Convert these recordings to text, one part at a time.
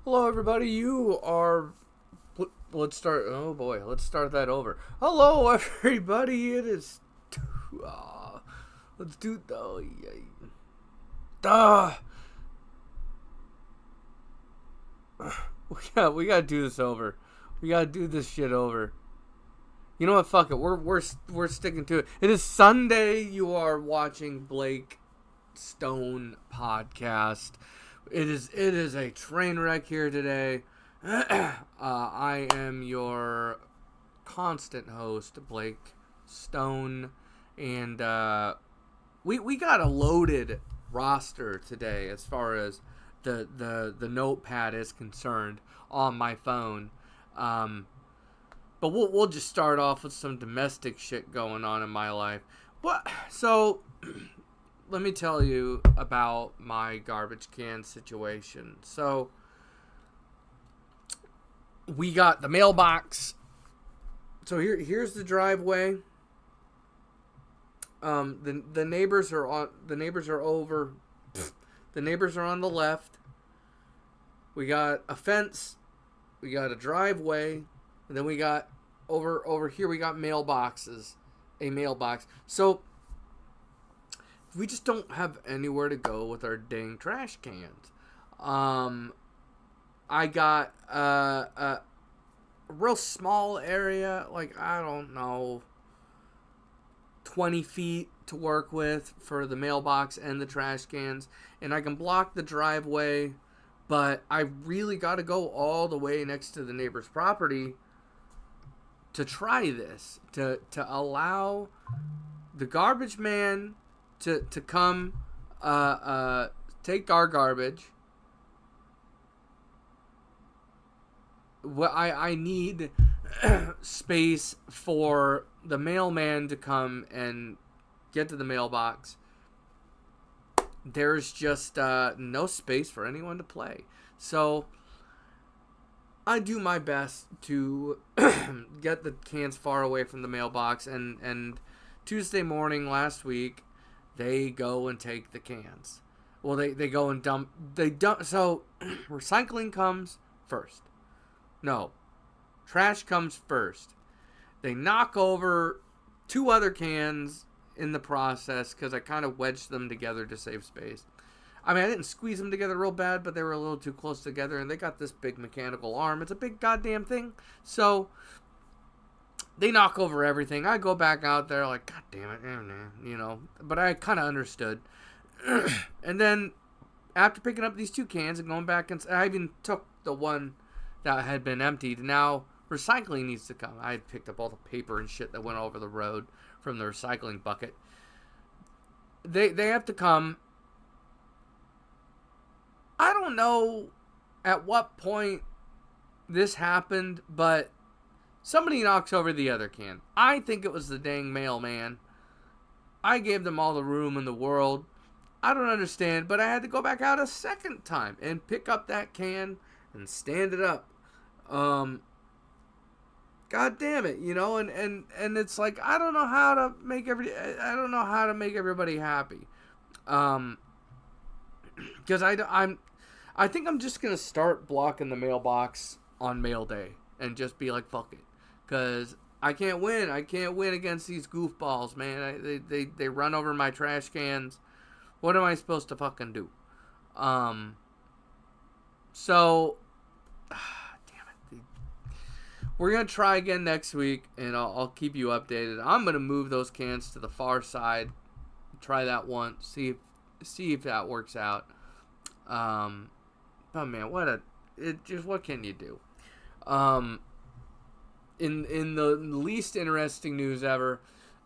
Hello, everybody. You are. Let's start. Oh boy, let's start that over. Hello, everybody. It is. Let's do. Oh, yeah. Duh. We gotta do this over. We gotta do this shit over. You know what? Fuck it. We're sticking to it. It is Sunday. You are watching BlakeStone podcast. It is a train wreck here today. I am your constant host, Blake Stone, and we got a loaded roster today as far as the notepad is concerned on my phone. But we'll just start off with some domestic shit going on in my life. So let me tell you about my garbage can situation. So we got the mailbox. So here's the driveway. The neighbors are on. The neighbors are over. The neighbors are on the left. We got a fence. We got a driveway, and then we got over here. We got mailboxes. A mailbox. So we just don't have anywhere to go with our dang trash cans. I got a real small area, like, I don't know, 20 feet to work with for the mailbox and the trash cans. And I can block the driveway, but I really got to go all the way next to the neighbor's property to try this, to allow the garbage man to come take our garbage. What I need space for the mailman to come and get to the mailbox. There's just no space for anyone to play. So I do my best to get the cans far away from the mailbox. And Tuesday morning last week, they go and take the cans. Well, they go and dump. They dump. So recycling comes first. No, trash comes first. They knock over 2 other cans in the process because I kind of wedged them together to save space. I mean, I didn't squeeze them together real bad, but they were a little too close together, and they got this big mechanical arm. It's a big goddamn thing. So they knock over everything. I go back out there like, God damn it, you know. But I kind of understood. And then after picking up these 2 cans and going back, and I even took the one that had been emptied. Now recycling needs to come. I had picked up all the paper and shit that went over the road from the recycling bucket. They have to come. I don't know at what point this happened, but somebody knocks over the other can. I think it was the dang mailman. I gave them all the room in the world. I don't understand, but I had to go back out a second time and pick up that can and stand it up. God damn it, you know, and it's like, I don't know how to make everybody happy. Because I think I'm just gonna start blocking the mailbox on mail day and just be like, fuck it, because I can't win against these goofballs, man. They run over my trash cans. What am I supposed to fucking do? So we're going to try again next week, and I'll keep you updated. I'm going to move those cans to the far side. Try that once. See if that works out. But man, what can you do? In the least interesting news ever,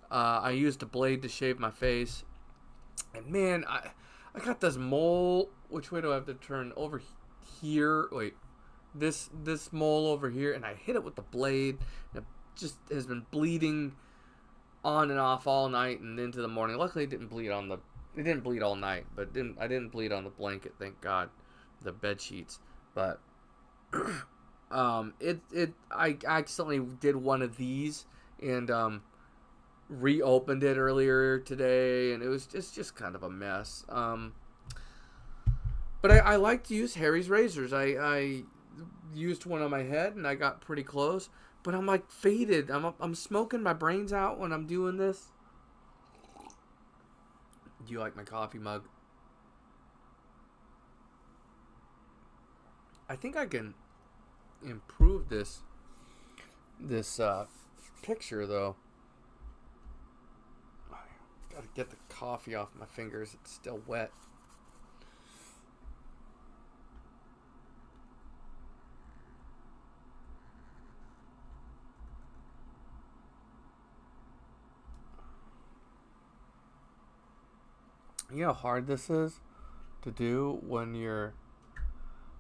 I used a blade to shave my face. And man, I got this mole. Which way do I have to turn? Over here. Wait. This mole over here, and I hit it with the blade. It just has been bleeding on and off all night and into the morning. Luckily, it didn't bleed all night, but I didn't bleed on the blanket, thank God, the bed sheets. But I accidentally did one of these, and reopened it earlier today, and it's just kind of a mess. But I like to use Harry's razors. I used one on my head, and I got pretty close. But I'm like faded. I'm smoking my brains out when I'm doing this. Do you like my coffee mug? I think I can improve this picture though. Gotta get the coffee off my fingers. It's still wet. You know how hard this is to do when you're...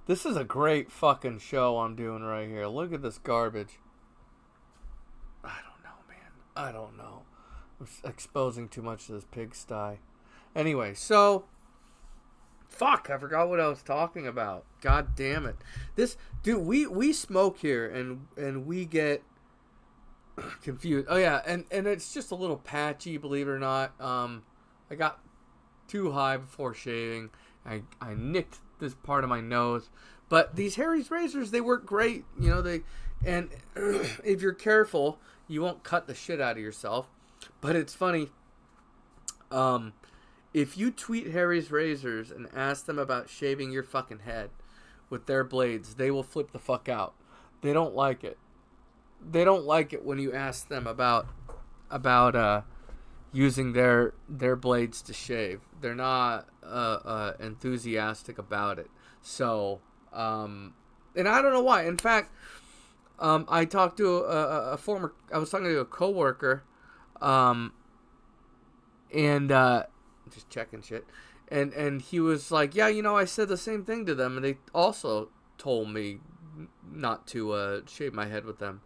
This is a great fucking show I'm doing right here. Look at this garbage. I don't know, man. I don't know. I'm exposing too much to this pigsty. Anyway, so... Fuck, I forgot what I was talking about. God damn it. This... Dude, we smoke here and we get confused. Oh, yeah, and it's just a little patchy, believe it or not. I got too high before shaving. I nicked this part of my nose, but these Harry's razors, they work great. You know, and if you're careful, you won't cut the shit out of yourself. But it's funny, if you tweet Harry's razors and ask them about shaving your fucking head with their blades, they will flip the fuck out. They don't like it. They don't like it when you ask them about using their blades to shave. They're not enthusiastic about it. So, and I don't know why. In fact, I talked to I was talking to a coworker, and just checking shit, and he was like, yeah, you know, I said the same thing to them, and they also told me not to shave my head with them.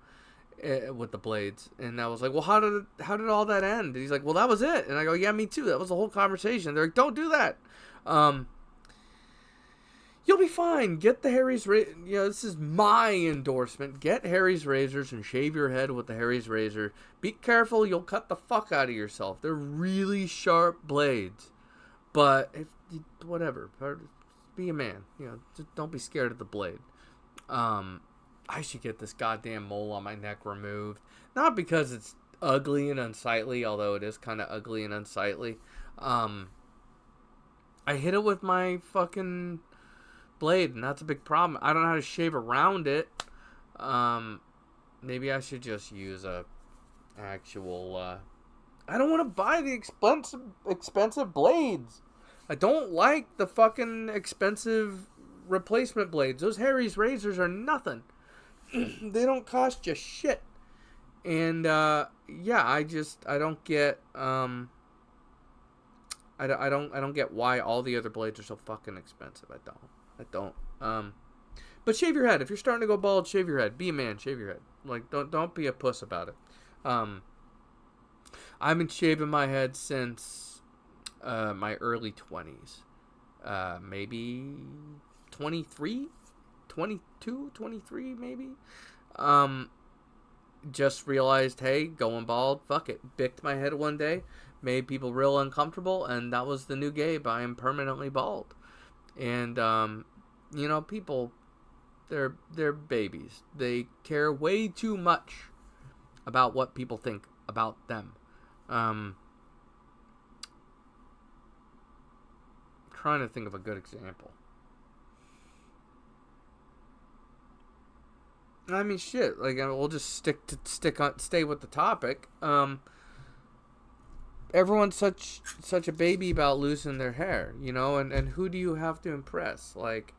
With the blades, and I was like, well, how did all that end? And he's like, well, that was it. And I go, yeah, me too, that was the whole conversation. They're like, don't do that. You'll be fine. Get the Harry's this is my endorsement. Get Harry's razors and shave your head with the Harry's razor. Be careful, you'll cut the fuck out of yourself. They're really sharp blades, but whatever, be a man, you know, just don't be scared of the blade. I should get this goddamn mole on my neck removed. Not because it's ugly and unsightly, although it is kind of ugly and unsightly. I hit it with my fucking blade, and that's a big problem. I don't know how to shave around it. Maybe I should just use a actual... I don't want to buy the expensive blades. I don't like the fucking expensive replacement blades. Those Harry's razors are nothing. They don't cost you shit. And yeah, I don't get I don't get why all the other blades are so fucking expensive. I don't. But shave your head. If you're starting to go bald, shave your head. Be a man, shave your head. Like don't be a puss about it. I've been shaving my head since my early 20s. Maybe 23? 22, 23 maybe. Just realized, hey, going bald, fuck it. Bicked my head one day, made people real uncomfortable, and that was the new Gabe. I am permanently bald. And you know, people, they're babies. They care way too much about what people think about them. Trying to think of a good example. I mean, shit. Like, we'll just stay with the topic. Everyone's such a baby about losing their hair, you know. And who do you have to impress? Like,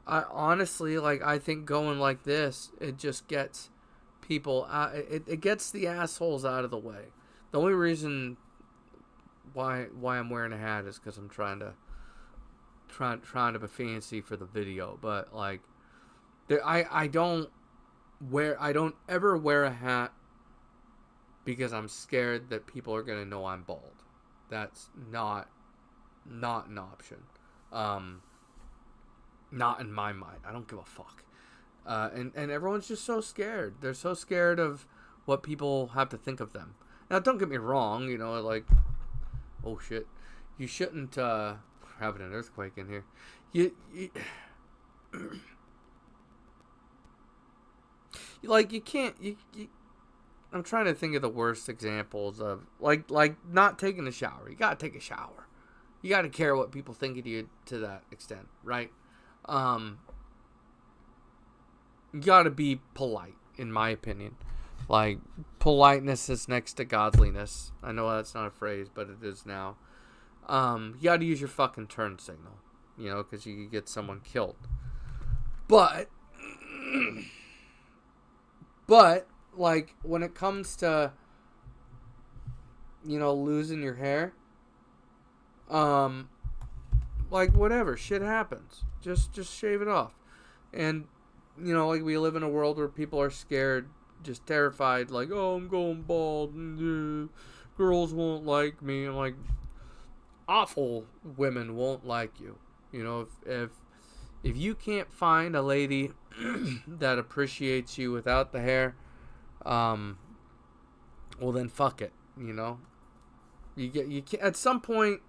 I honestly, like, I think going like this, it just gets people. It gets the assholes out of the way. The only reason why I'm wearing a hat is because I'm trying to be fancy for the video, but like. I don't ever wear a hat because I'm scared that people are gonna know I'm bald. That's not an option. Not in my mind. I don't give a fuck. And everyone's just so scared. They're so scared of what people have to think of them. Now, don't get me wrong, you know, like, oh shit, you shouldn't, we're having an earthquake in here. You like, you can't, I'm trying to think of the worst examples of, like not taking a shower. You gotta take a shower. You gotta care what people think of you to that extent, right? You gotta be polite, in my opinion. Like, politeness is next to godliness. I know that's not a phrase, but it is now. You gotta use your fucking turn signal, you know, because you could get someone killed. But, like, when it comes to, you know, losing your hair, like, whatever, shit happens. Just shave it off. And, you know, like, we live in a world where people are scared, just terrified, like, oh, I'm going bald, and girls won't like me. I'm like, awful women won't like you. You know, if you can't find a lady that appreciates you without the hair, well then fuck it. You know, you can, at some point.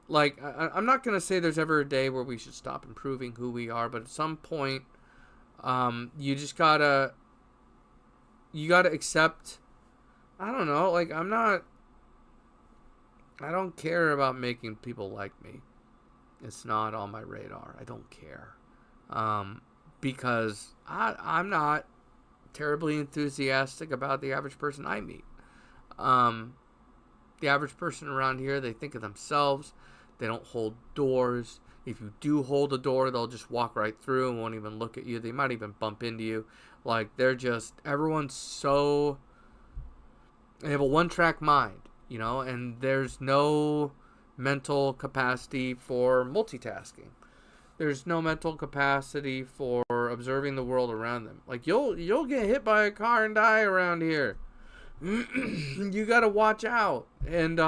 Like, I'm not gonna say there's ever a day where we should stop improving who we are, but at some point, you just gotta accept. I don't know. Like, I don't care about making people like me. It's not on my radar. I don't care. Because I'm not terribly enthusiastic about the average person I meet. The average person around here, they think of themselves. They don't hold doors. If you do hold a door, they'll just walk right through and won't even look at you. They might even bump into you. Like, everyone's so, they have a one-track mind, you know, and there's no mental capacity for multitasking. There's no mental capacity for observing the world around them. Like, you'll get hit by a car and die around here. You gotta watch out. And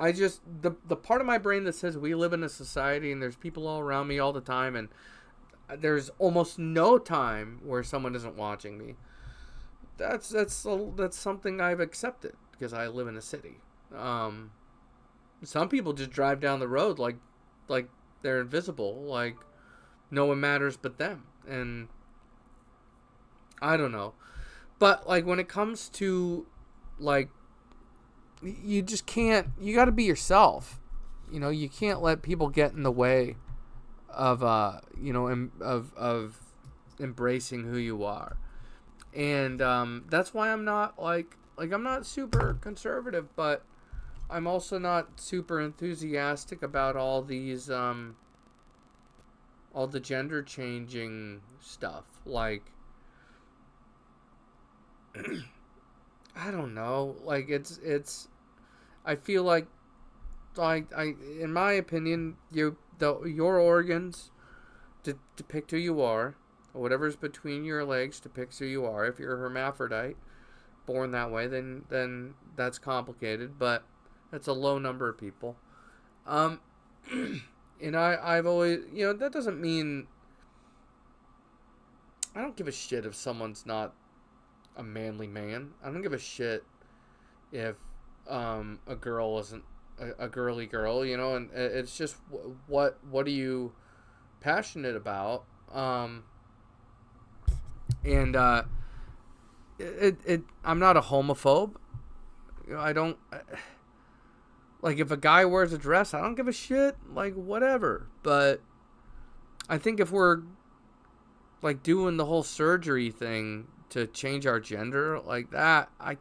I just, the part of my brain that says we live in a society and there's people all around me all the time, and there's almost no time where someone isn't watching me. That's something I've accepted because I live in a city. Some people just drive down the road like they're invisible, like no one matters but them. And I don't know. But, like, when it comes to, like, you just can't, you got to be yourself. You know, you can't let people get in the way of, you know, of embracing who you are. And that's why I'm not, like, I'm not super conservative, but I'm also not super enthusiastic about all these, all the gender changing stuff. Like, I don't know. Like, it's. I feel like in my opinion, your organs depict who you are. Whatever's between your legs depicts who you are. If you're a hermaphrodite, born that way, then that's complicated. But that's a low number of people. And I've always, you know, that doesn't mean I don't give a shit if someone's not a manly man. I don't give a shit if a girl isn't a girly girl, you know, and it's just what are you passionate about? And I'm not a homophobe. You know, I don't like if a guy wears a dress, I don't give a shit, like whatever. But I think if we're like doing the whole surgery thing to change our gender like that, I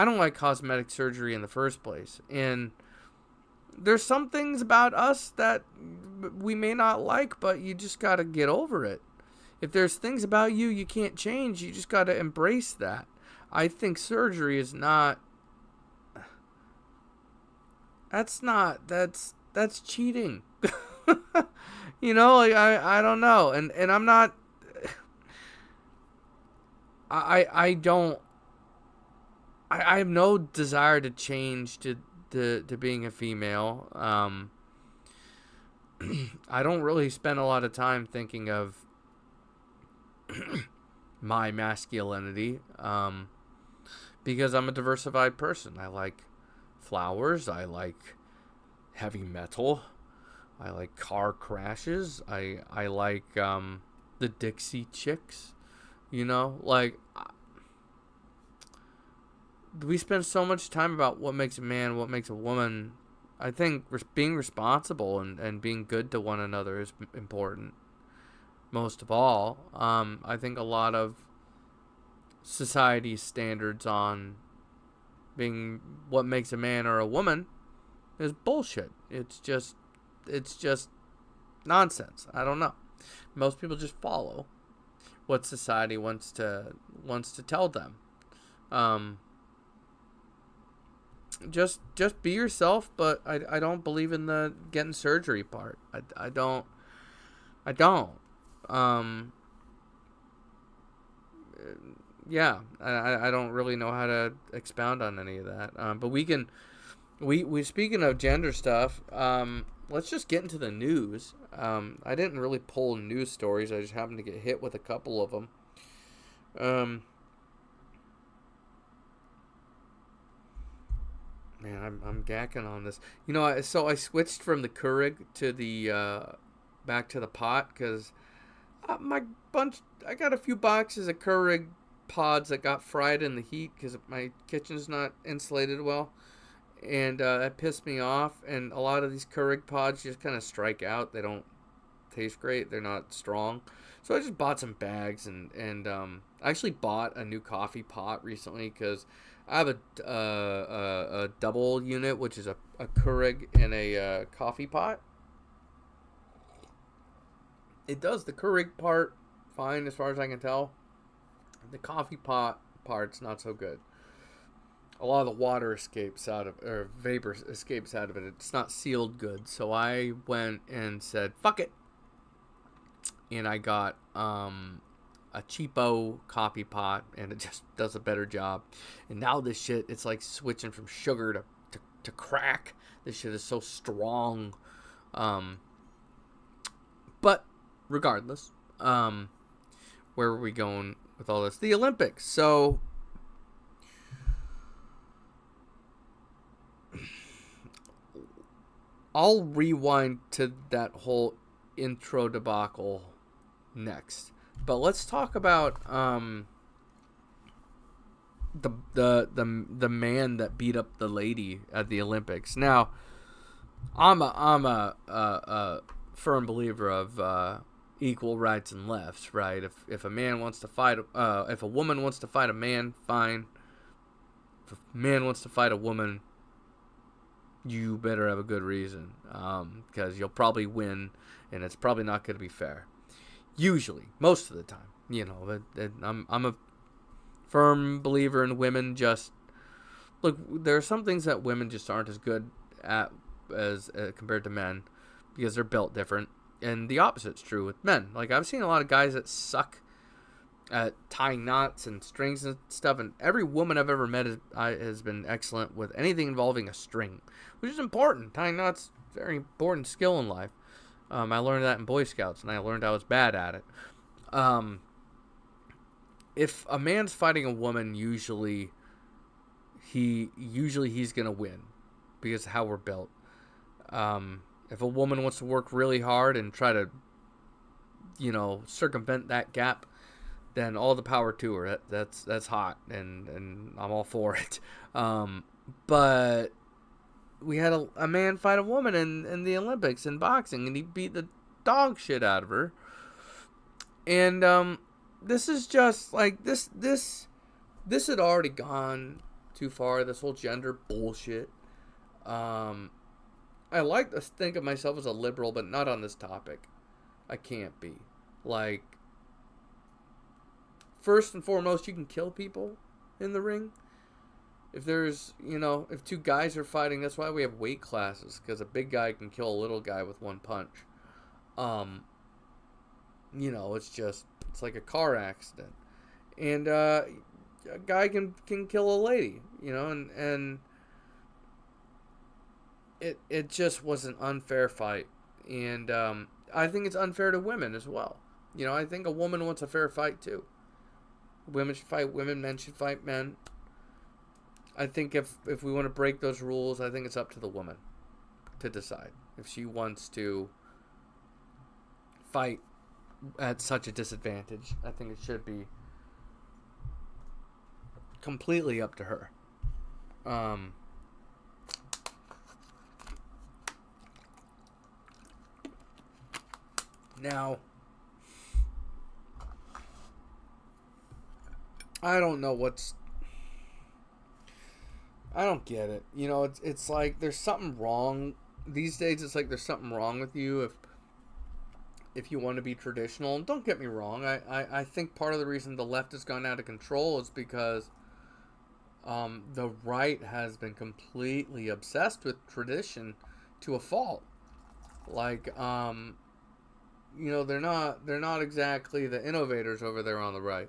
don't like cosmetic surgery in the first place. And there's some things about us that we may not like, but you just got to get over it. If there's things about you can't change, you just got to embrace that. I think surgery is not, that's cheating. You know, like I don't know. And I'm not, I have no desire to change to being a female. I don't really spend a lot of time thinking of my masculinity, because I'm a diversified person. I like flowers. I like heavy metal. I like car crashes. I like the Dixie Chicks. You know, like we spend so much time about what makes a man, what makes a woman. I think being responsible and being good to one another is important. Most of all, I think a lot of society's standards on being what makes a man or a woman is bullshit. It's just nonsense. I don't know. Most people just follow what society wants to tell them. Um, just be yourself, but I don't believe in the getting surgery part. I don't. Um, yeah, I don't really know how to expound on any of that. But we speaking of gender stuff. Let's just get into the news. I didn't really pull news stories. I just happened to get hit with a couple of them. Um, Man, I'm gacking on this. So I switched from the Keurig to the back to the pot because my bunch. I got a few boxes of Keurig pods that got fried in the heat because my kitchen's not insulated well, and that pissed me off. And a lot of these Keurig pods just kind of strike out. They don't taste great. They're not strong. So I just bought some bags and I actually bought a new coffee pot recently because I have a double unit, which is a Keurig and a coffee pot. It does the Keurig part fine as far as I can tell. The coffee pot part's not so good. A lot of the water escapes out of, or vapor escapes out of it. It's not sealed good. So I went and said, fuck it. And I got a cheapo coffee pot, and it just does a better job. And now this shit, it's like switching from sugar to crack. This shit is so strong. But regardless, where were we going with all this? The Olympics. So I'll rewind to that whole intro debacle next. But let's talk about the man that beat up the lady at the Olympics. Now, I'm a firm believer of equal rights and lefts, right? If a man wants to fight, if a woman wants to fight a man, fine. If a man wants to fight a woman, you better have a good reason, because you'll probably win, and it's probably not going to be fair. Usually, most of the time, I'm a firm believer in women. Just look, there are some things that women just aren't as good at as compared to men because they're built different, and the opposite's true with men. Like I've seen a lot of guys that suck at tying knots and strings and stuff, and every woman I've ever met has been excellent with anything involving a string, which is important. Tying knots, very important skill in life. I learned that in Boy Scouts, and I learned I was bad at it. If a man's fighting a woman, usually he's gonna win because of how we're built. If a woman wants to work really hard and try to, circumvent that gap, then all the power to her. That's hot, and I'm all for it. But we had a man fight a woman in the Olympics in boxing, and he beat the dog shit out of her. And this is just like this had already gone too far. This whole gender bullshit. I like to think of myself as a liberal, but not on this topic. I can't be. Like, first and foremost, you can kill people in the ring. If there's, if two guys are fighting, that's why we have weight classes, because a big guy can kill a little guy with one punch. It's like a car accident. And a guy can kill a lady, and it just was an unfair fight. And I think it's unfair to women as well. I think a woman wants a fair fight too. Women should fight women. Men should fight men. I think if we want to break those rules, I think it's up to the woman to decide if she wants to fight at such a disadvantage. I think it should be completely up to her. Now, I don't know I don't get it. You know, it's like there's something wrong these days. It's like there's something wrong with you if you want to be traditional. And don't get me wrong, I think part of the reason the left has gone out of control is because the right has been completely obsessed with tradition to a fault. Like, you know, they're not exactly the innovators over there on the right.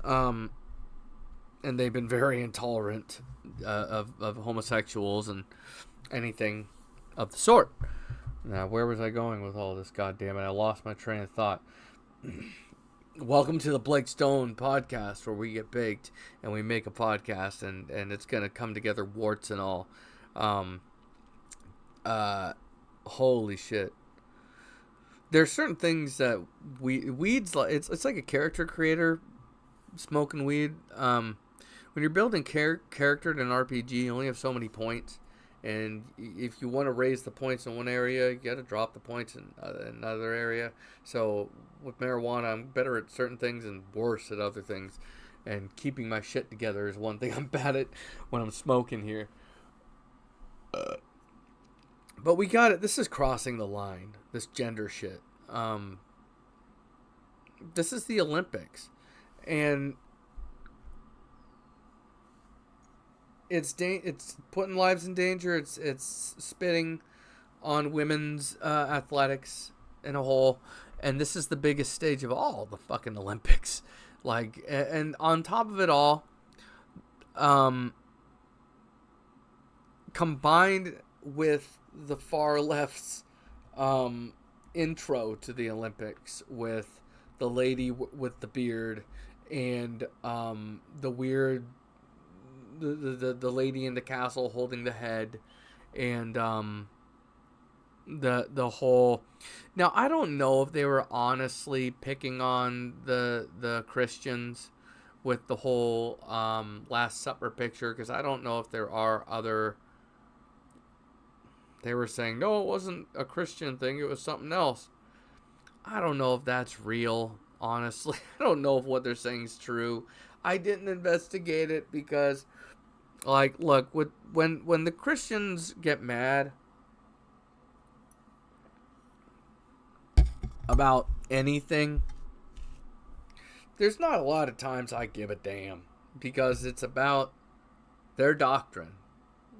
And they've been very intolerant of homosexuals and anything of the sort. Now, where was I going with all this? God damn it, I lost my train of thought. Welcome to the BlakeStone podcast, where we get baked and we make a podcast, and it's going to come together, warts and all. Holy shit. There's certain things that weeds, it's like a character creator smoking weed. When you're building character in an RPG, you only have so many points. And if you want to raise the points in one area, you got to drop the points in another area. So with marijuana, I'm better at certain things and worse at other things. And keeping my shit together is one thing I'm bad at when I'm smoking here. But we got it. This is crossing the line. This gender shit. This is the Olympics. And it's putting lives in danger. It's spitting on women's athletics in a whole, and this is the biggest stage of all, the fucking Olympics. Like, and on top of it all, combined with the far left's intro to the Olympics with the lady with the beard and the weird. The lady in the castle holding the head, and the whole. Now, I don't know if they were honestly picking on the Christians with the whole Last Supper picture, because I don't know if there are other. They were saying no, it wasn't a Christian thing; it was something else. I don't know if that's real. Honestly, I don't know if what they're saying is true. I didn't investigate it because, like, look, when the Christians get mad about anything, there's not a lot of times I give a damn, because it's about their doctrine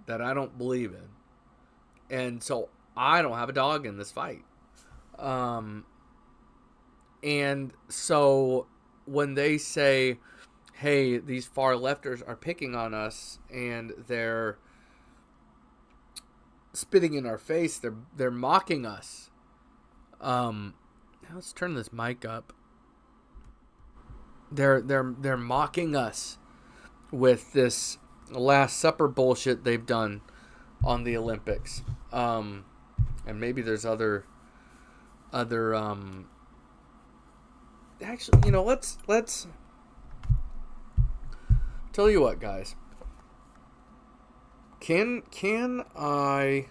that I don't believe in. And so I don't have a dog in this fight. And so when they say, hey, these far lefters are picking on us and they're spitting in our face, they're mocking us. Let's turn this mic up. They're mocking us with this Last Supper bullshit they've done on the Olympics. And maybe there's other actually, you know, let's tell you what, guys. Can I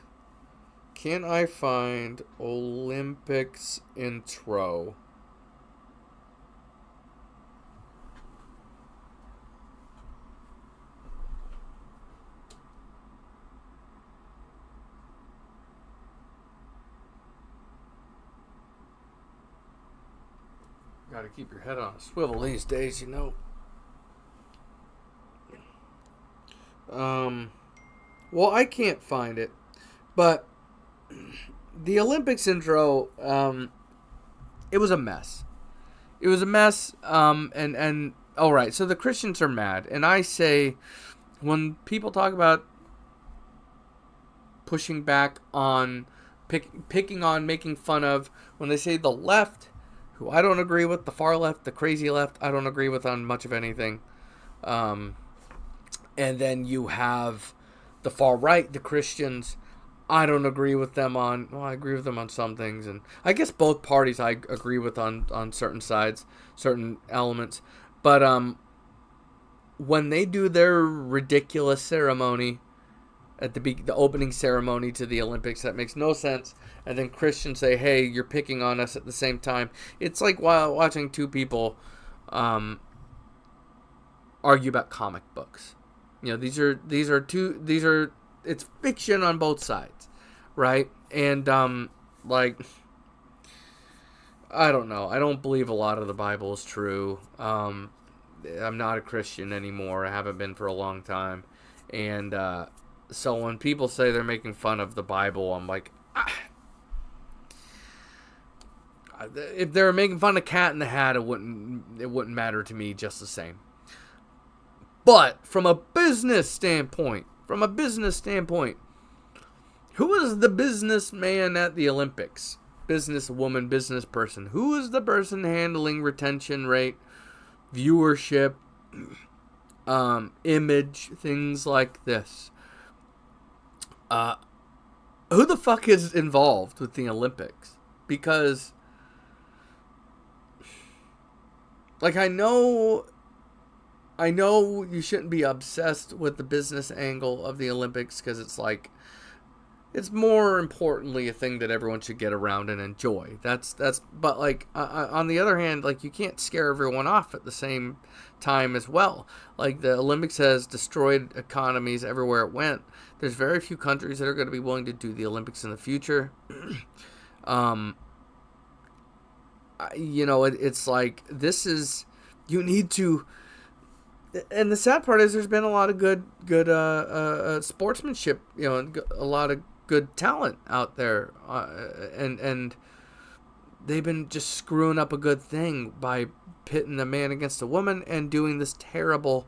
find Olympics intro? Gotta keep your head on a swivel these days, you know. Well, I can't find it, but the Olympics intro, it was a mess. It was a mess, and all right, so the Christians are mad, and I say, when people talk about pushing back on, picking on, making fun of, when they say the left who I don't agree with, the far left, the crazy left, I don't agree with on much of anything. And then you have the far right, the Christians. I don't agree with them on. Well, I agree with them on some things, and I guess both parties I agree with on certain sides, certain elements. But when they do their ridiculous ceremony at the opening ceremony to the Olympics, that makes no sense. And then Christians say, "Hey, you're picking on us" at the same time. It's like while watching two people argue about comic books. These are it's fiction on both sides, right? And like, I don't know. I don't believe a lot of the Bible is true. I'm not a Christian anymore. I haven't been for a long time. And so when people say they're making fun of the Bible, I'm like, if they're making fun of Cat in the Hat, it wouldn't matter to me just the same. But from a business standpoint, who is the businessman at the Olympics? Businesswoman, business person. Who is the person handling retention rate, viewership, image, things like this? Who the fuck is involved with the Olympics? Because, like, I know you shouldn't be obsessed with the business angle of the Olympics because it's like, it's more importantly a thing that everyone should get around and enjoy. But like, on the other hand, like, you can't scare everyone off at the same time as well. Like, the Olympics has destroyed economies everywhere it went. There's very few countries that are going to be willing to do the Olympics in the future. It's like, you need to. And the sad part is there's been a lot of good sportsmanship, a lot of good talent out there, and they've been just screwing up a good thing by pitting a man against a woman and doing this terrible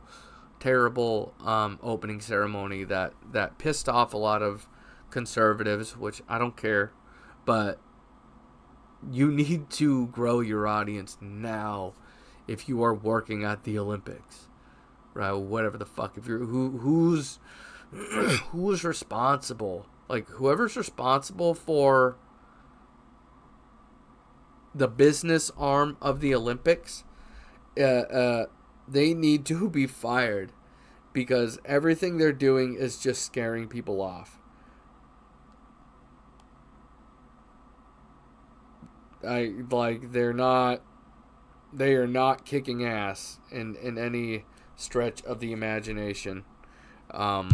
opening ceremony that pissed off a lot of conservatives, which I don't care, but you need to grow your audience now if you are working at the Olympics. Right, whatever the fuck. If you're who's responsible? Like, whoever's responsible for the business arm of the Olympics, they need to be fired because everything they're doing is just scaring people off. They are not kicking ass in any stretch of the imagination. All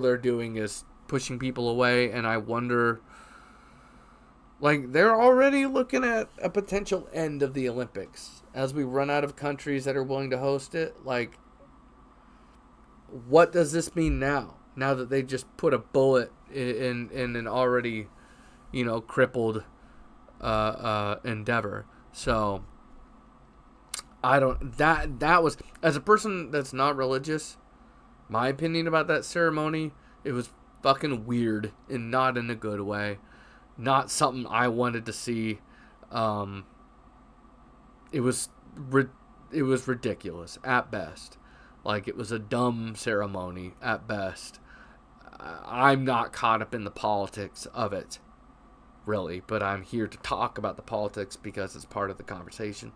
they're doing is pushing people away, and I wonder, like, they're already looking at a potential end of the Olympics as we run out of countries that are willing to host it. Like, what does this mean now that they just put a bullet in an already crippled endeavor? So that was, as a person that's not religious, my opinion about that ceremony, it was fucking weird and not in a good way. Not something I wanted to see. It was ridiculous at best. Like, it was a dumb ceremony at best. I'm not caught up in the politics of it, really, but I'm here to talk about the politics because it's part of the conversation.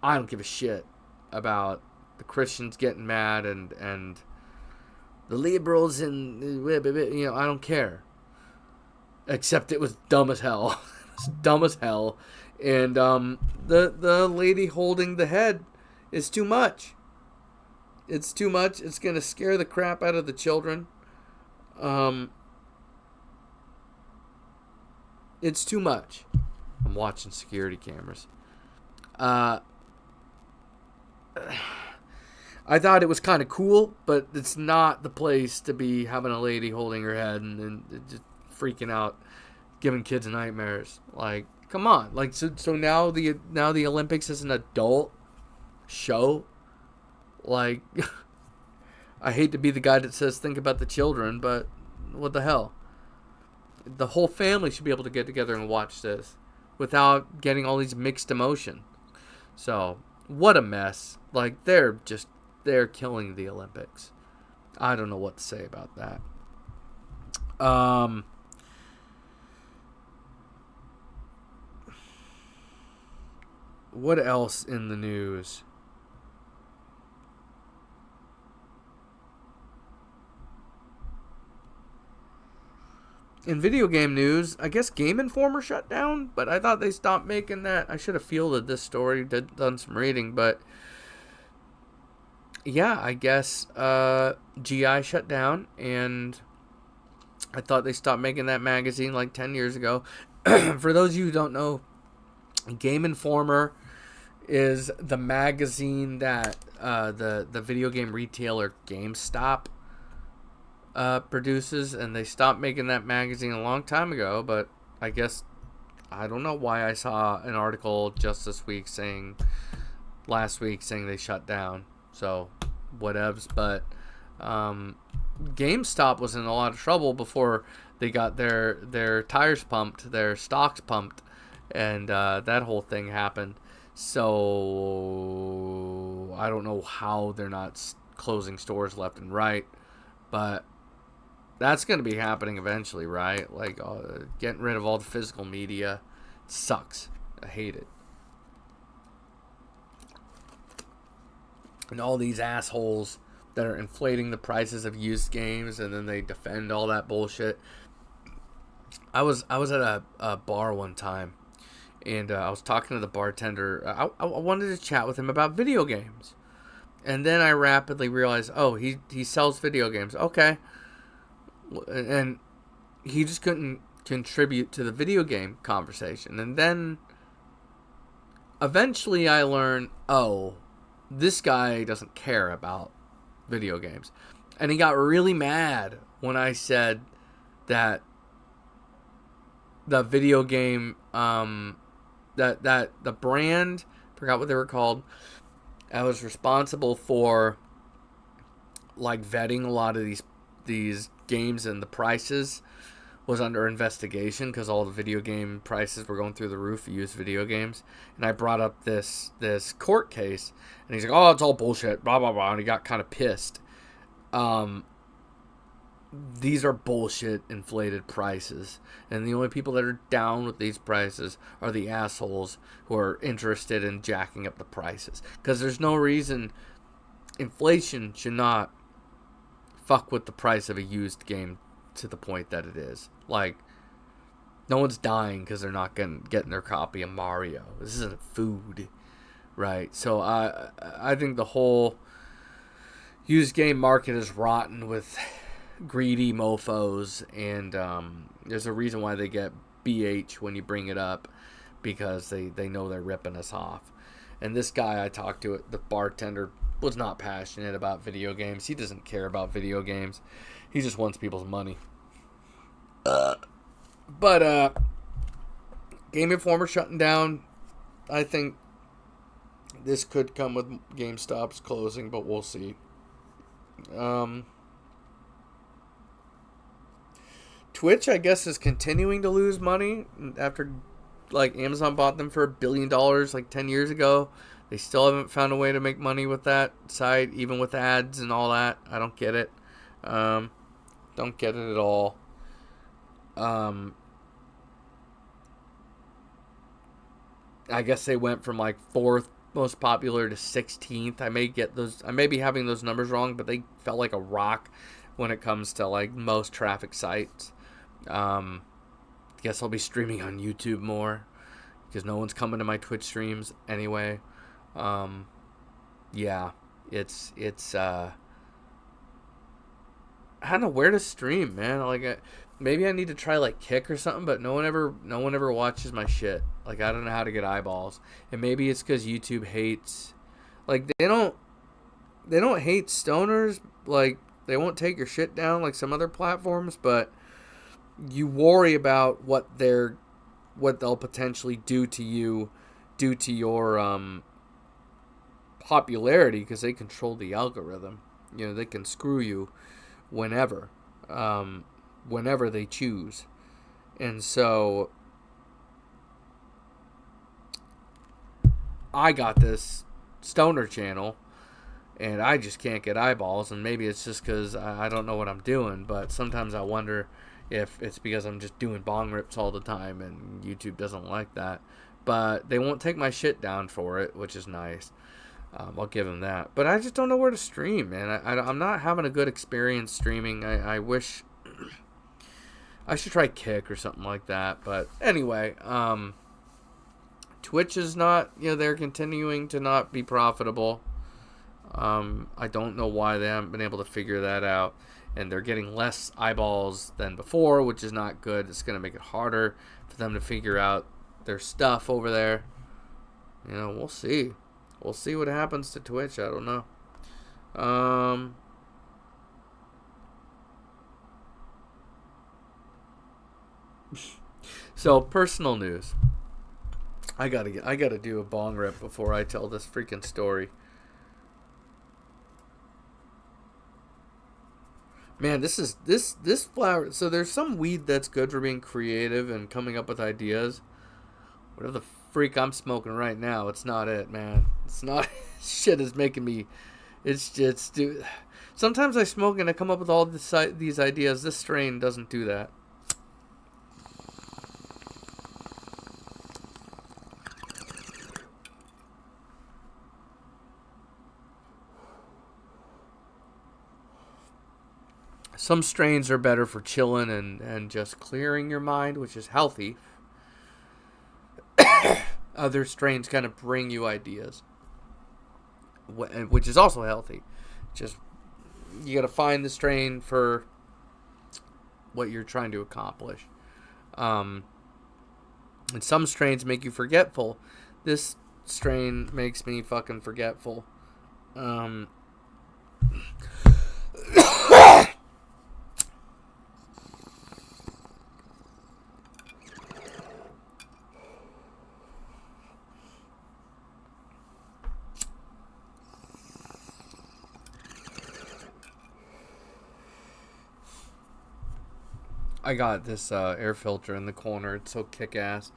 I don't give a shit about the Christians getting mad and the liberals and I don't care. Except it was dumb as hell. It's dumb as hell, and the lady holding the head is too much. It's too much. It's gonna scare the crap out of the children. It's too much. I'm watching security cameras. I thought it was kind of cool, but it's not the place to be having a lady holding her head and just freaking out, giving kids nightmares. Like, come on. Like, so now the Olympics is an adult show. Like, I hate to be the guy that says think about the children, but what the hell? The whole family should be able to get together and watch this. without getting all these mixed emotion. So, what a mess. Like, they're killing the Olympics. I don't know what to say about that. What else in the news? In video game news, I guess Game Informer shut down, but I thought they stopped making that. I should have fielded this story, done some reading, but yeah, I guess GI shut down, and I thought they stopped making that magazine like 10 years ago. For those of you who don't know, Game Informer is the magazine that the video game retailer GameStop produces, and they stopped making that magazine a long time ago, but I guess I don't know why I saw an article just last week saying they shut down. So whatevs, but GameStop was in a lot of trouble before they got their tires pumped, their stocks pumped, and that whole thing happened. So I don't know how they're not closing stores left and right, but that's going to be happening eventually, right? Like, getting rid of all the physical media. It sucks. I hate it. And all these assholes that are inflating the prices of used games, and then they defend all that bullshit. I was at a bar one time, and I was talking to the bartender. I wanted to chat with him about video games. And then I rapidly realized, oh, he sells video games. Okay. And he just couldn't contribute to the video game conversation. And then eventually I learned, oh, this guy doesn't care about video games. And he got really mad when I said that the video game, that the brand, forgot what they were called, I was responsible for like vetting a lot of these games, and the prices was under investigation because all the video game prices were going through the roof for used video games. And I brought up this court case, and he's like, oh, it's all bullshit, blah blah blah, and he got kind of pissed. These are bullshit inflated prices, and the only people that are down with these prices are the assholes who are interested in jacking up the prices, because there's no reason inflation should not fuck with the price of a used game to the point that it is. Like, no one's dying because they're not getting their copy of Mario. This isn't food, right? So I think the whole used game market is rotten with greedy mofos, and there's a reason why they get BH when you bring it up, because they know they're ripping us off. And this guy I talked to, the bartender, was not passionate about video games. He doesn't care about video games. He just wants people's money. But Game Informer shutting down. I think this could come with GameStop's closing, but we'll see. Twitch, I guess, is continuing to lose money after, like, Amazon bought them for $1 billion like 10 years ago. They still haven't found a way to make money with that site, even with ads and all that. I don't get it. Don't get it at all. I guess they went from like 4th most popular to 16th. I may be having those numbers wrong, but they felt like a rock when it comes to like most traffic sites. Guess I'll be streaming on YouTube more because no one's coming to my Twitch streams anyway. Yeah, it's I don't know where to stream, man. Like, maybe I need to try like Kick or something, but no one ever watches my shit. Like, I don't know how to get eyeballs, and maybe it's because YouTube hates, like, they don't hate stoners. Like, they won't take your shit down like some other platforms, but you worry about what they'll potentially do to you due to your popularity, because they control the algorithm. You know, they can screw you whenever they choose. And so I got this stoner channel, and I just can't get eyeballs, and maybe it's just because I don't know what I'm doing, but sometimes I wonder if it's because I'm just doing bong rips all the time, and YouTube doesn't like that. But they won't take my shit down for it, which is nice. I'll give them that. But I just don't know where to stream, man. I'm not having a good experience streaming. I wish I should try Kick or something like that. But anyway, Twitch is not, they're continuing to not be profitable. I don't know why they haven't been able to figure that out. And they're getting less eyeballs than before, which is not good. It's going to make it harder for them to figure out their stuff over there. We'll see. We'll see what happens to Twitch. I don't know. So, personal news. I gotta do a bong rip before I tell this freaking story. Man, this flower. So there's some weed that's good for being creative and coming up with ideas. Whatever the freak I'm smoking right now, it's not it, man. It's not. Shit is making me. It's just. Dude, sometimes I smoke and I come up with all these ideas. This strain doesn't do that. Some strains are better for chilling and just clearing your mind, which is healthy. Other strains kind of bring you ideas, which is also healthy. Just, you got to find the strain for what you're trying to accomplish. And some strains make you forgetful. This strain makes me fucking forgetful. I got this air filter in the corner. It's so kick-ass.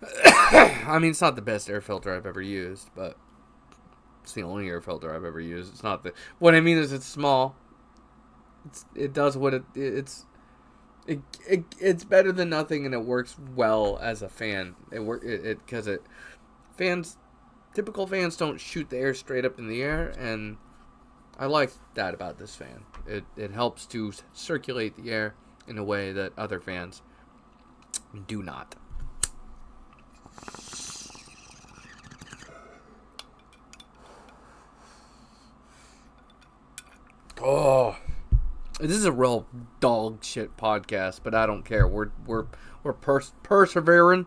I mean, it's not the best air filter I've ever used, but it's the only air filter I've ever used. It's not the... What I mean is it's small. It does what it's better than nothing, and it works well as a fan. Because fans, typical fans don't shoot the air straight up in the air, and I like that about this fan. It helps to circulate the air in a way that other fans do not. Oh, this is a real dog shit podcast, but I don't care. We're persevering.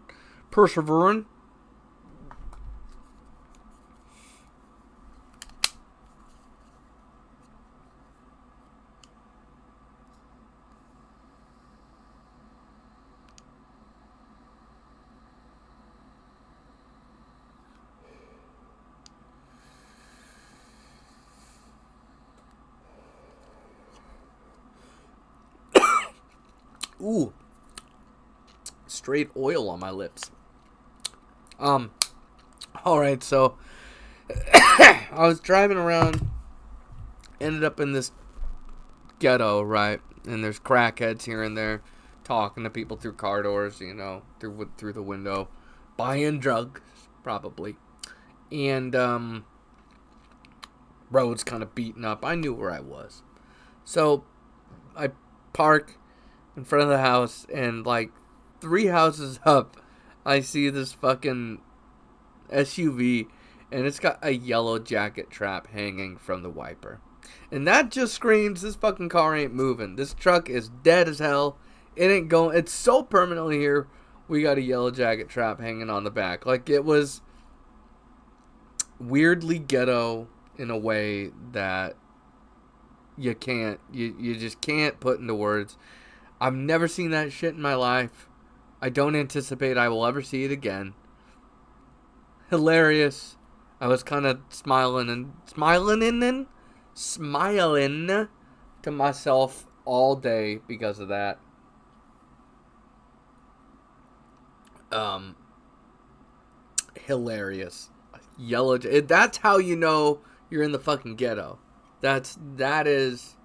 Ooh, straight oil on my lips. All right, so I was driving around, ended up in this ghetto, right? And there's crackheads here and there, talking to people through car doors, through the window, buying drugs, probably. And road's kind of beaten up. I knew where I was, so I park in front of the house, and like 3 houses up, I see this fucking SUV, and it's got a yellow jacket trap hanging from the wiper. And that just screams, this fucking car ain't moving. This truck is dead as hell. It ain't going. It's so permanently here. We got a yellow jacket trap hanging on the back. Like, it was weirdly ghetto in a way that you just can't put into words. I've never seen that shit in my life. I don't anticipate I will ever see it again. Hilarious. I was kind of smiling to myself all day because of that. Hilarious. That's how you know you're in the fucking ghetto. That is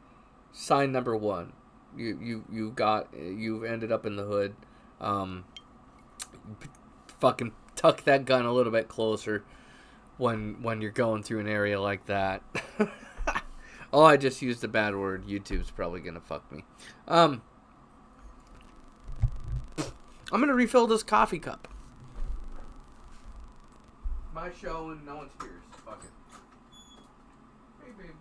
sign number one. You've ended up in the hood. Um, Fucking tuck that gun a little bit closer when you're going through an area like that. Oh, I just used a bad word. YouTube's probably gonna fuck me. I'm gonna refill this coffee cup. My show and no one's here. Fuck it. Hey, baby.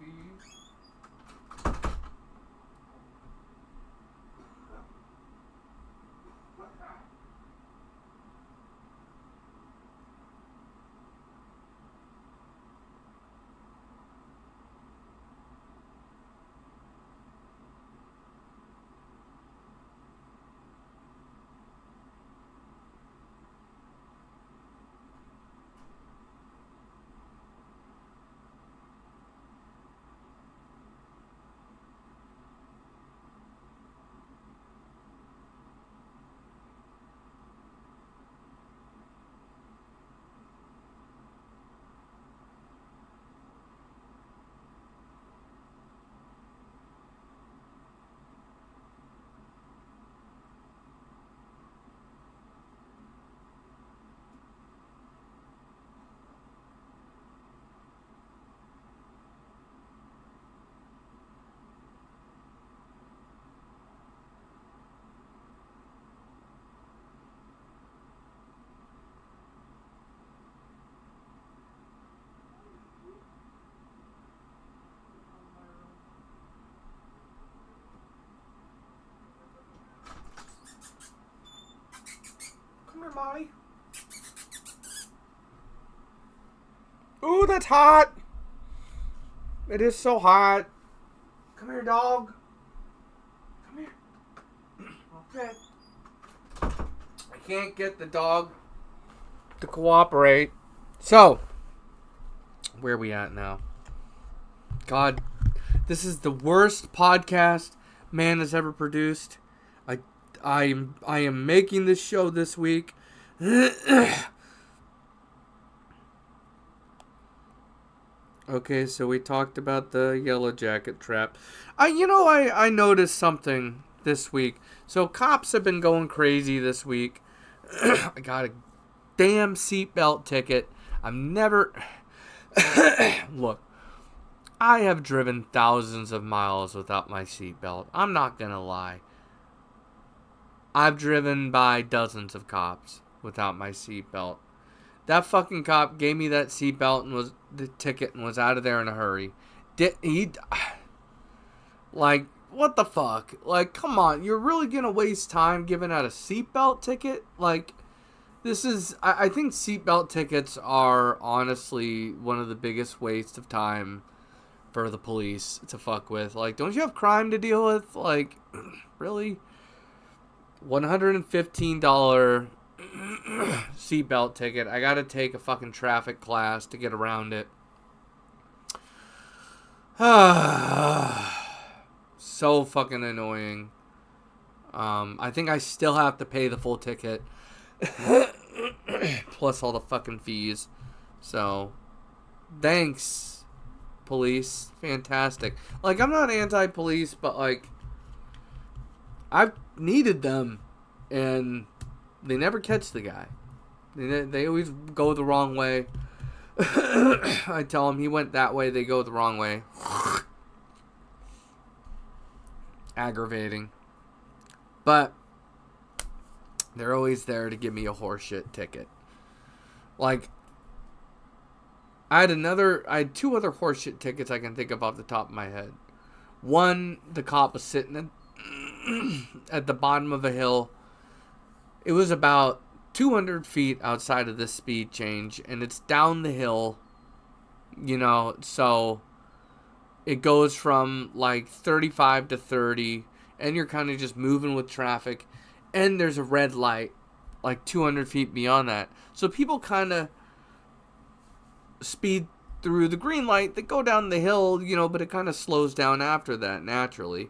Come here, Molly. Ooh, that's hot. It is so hot. Come here, dog. Come here. Okay. I can't get the dog to cooperate. So, where are we at now? God, this is the worst podcast man has ever produced. I am making this show this week. Okay, so we talked about the yellow jacket trap. I noticed something this week. So cops have been going crazy this week. I got a damn seatbelt ticket. I'm never... Look, I have driven thousands of miles without my seatbelt. I'm not gonna lie. I've driven by dozens of cops without my seatbelt. That fucking cop gave me that seatbelt and was the ticket and was out of there in a hurry. Like, what the fuck? Like, come on, you're really gonna waste time giving out a seatbelt ticket? Like, this is, I think seatbelt tickets are honestly one of the biggest wastes of time for the police to fuck with. Like, don't you have crime to deal with? Like, really? $115 seatbelt ticket. I gotta take a fucking traffic class to get around it. So fucking annoying. I think I still have to pay the full ticket. Plus all the fucking fees. So, thanks, police. Fantastic. Like, I'm not anti-police, but, like, I've needed them, and they never catch the guy. They always go the wrong way. I tell them he went that way, they go the wrong way. Aggravating. But they're always there to give me a horseshit ticket. Like, I had two other horseshit tickets I can think of off the top of my head. One, the cop was sitting at the bottom of a hill. It was about 200 feet outside of this speed change, and it's down the hill, so it goes from like 35 to 30, and you're kind of just moving with traffic, and there's a red light like 200 feet beyond that. So people kind of speed through the green light, they go down the hill, but it kind of slows down after that naturally.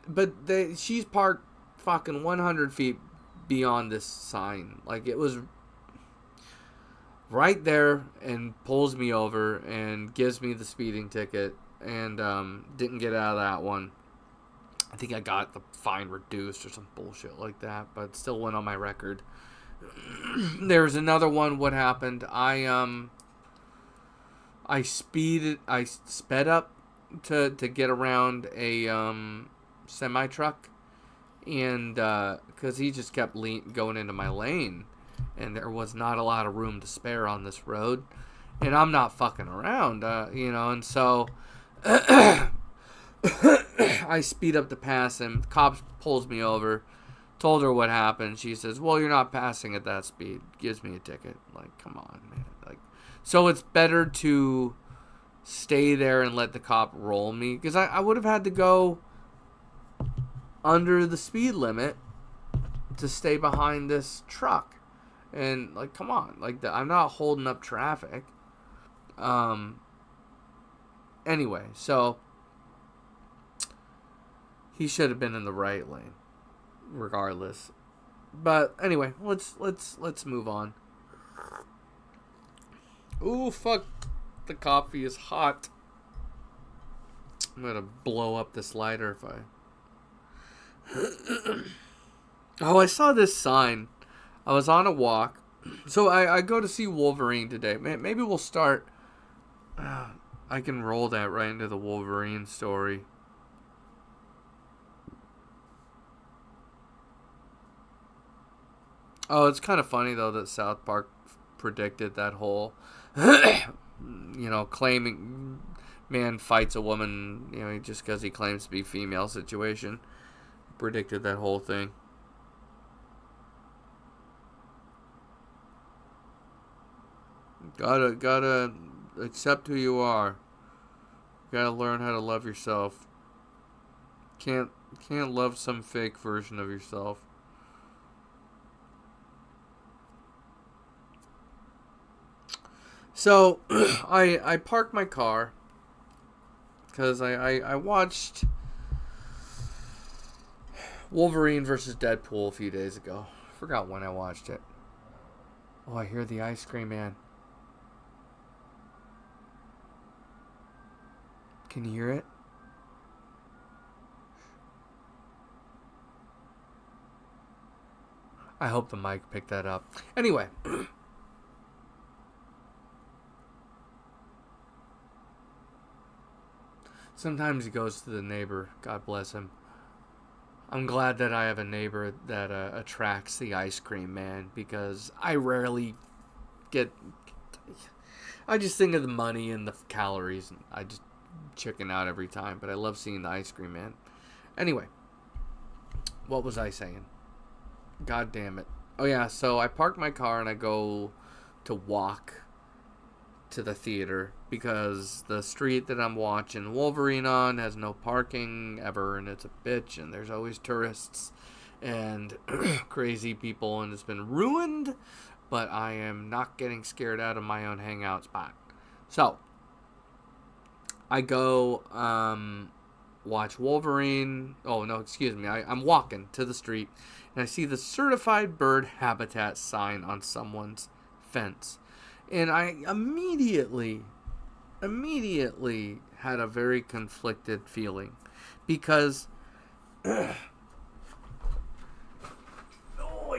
But she's parked fucking 100 feet beyond this sign. Like, it was right there and pulls me over and gives me the speeding ticket, and didn't get out of that one. I think I got the fine reduced or some bullshit like that, but still went on my record. There's another one. What happened? I sped up to get around a semi truck, and because he just kept going into my lane, and there was not a lot of room to spare on this road, and I'm not fucking around, and so I speed up to pass him. The cop pulls me over. Told her what happened. She says, "Well, you're not passing at that speed." Gives me a ticket. Like, come on, man. Like, so it's better to stay there and let the cop roll me, because I would have had to go under the speed limit to stay behind this truck. And, like, come on. Like, I'm not holding up traffic. Anyway, so he should have been in the right lane, regardless. But anyway, let's move on. Ooh, fuck! The coffee is hot. I'm gonna blow up this lighter if I. Oh, I saw this sign. I was on a walk, so I go to see Wolverine today. Maybe we'll start. I can roll that right into the Wolverine story. Oh, it's kind of funny, though, that South Park predicted that whole, claiming man fights a woman, just because he claims to be female situation. Predicted that whole thing. Gotta accept who you are. Gotta learn how to love yourself. Can't love some fake version of yourself. So, I parked my car because I watched Wolverine versus Deadpool a few days ago. Forgot when I watched it. Oh, I hear the ice cream man. Can you hear it? I hope the mic picked that up. Anyway. Sometimes he goes to the neighbor. God bless him. I'm glad that I have a neighbor that attracts the ice cream man, because I rarely get... I just think of the money and the calories, and I just chicken out every time. But I love seeing the ice cream man. Anyway, what was I saying? God damn it. Oh yeah, so I park my car and I go to walk to the theater, because the street that I'm watching Wolverine on has no parking ever, and it's a bitch, and there's always tourists and crazy people, and it's been ruined, but I am not getting scared out of my own hangout spot. So I go watch Wolverine. Oh no, excuse me. I'm walking to the street, and I see the certified bird habitat sign on someone's fence. And I immediately had a very conflicted feeling, because oh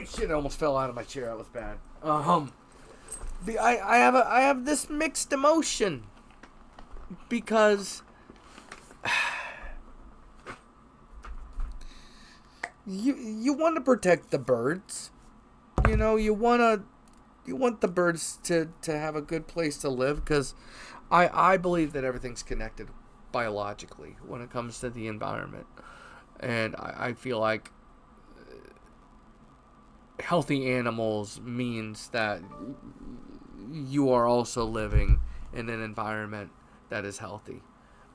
shit, I almost fell out of my chair. That was bad. I have this mixed emotion, because you want to protect the birds. You want the birds to have a good place to live, because I believe that everything's connected biologically when it comes to the environment. And I feel like healthy animals means that you are also living in an environment that is healthy.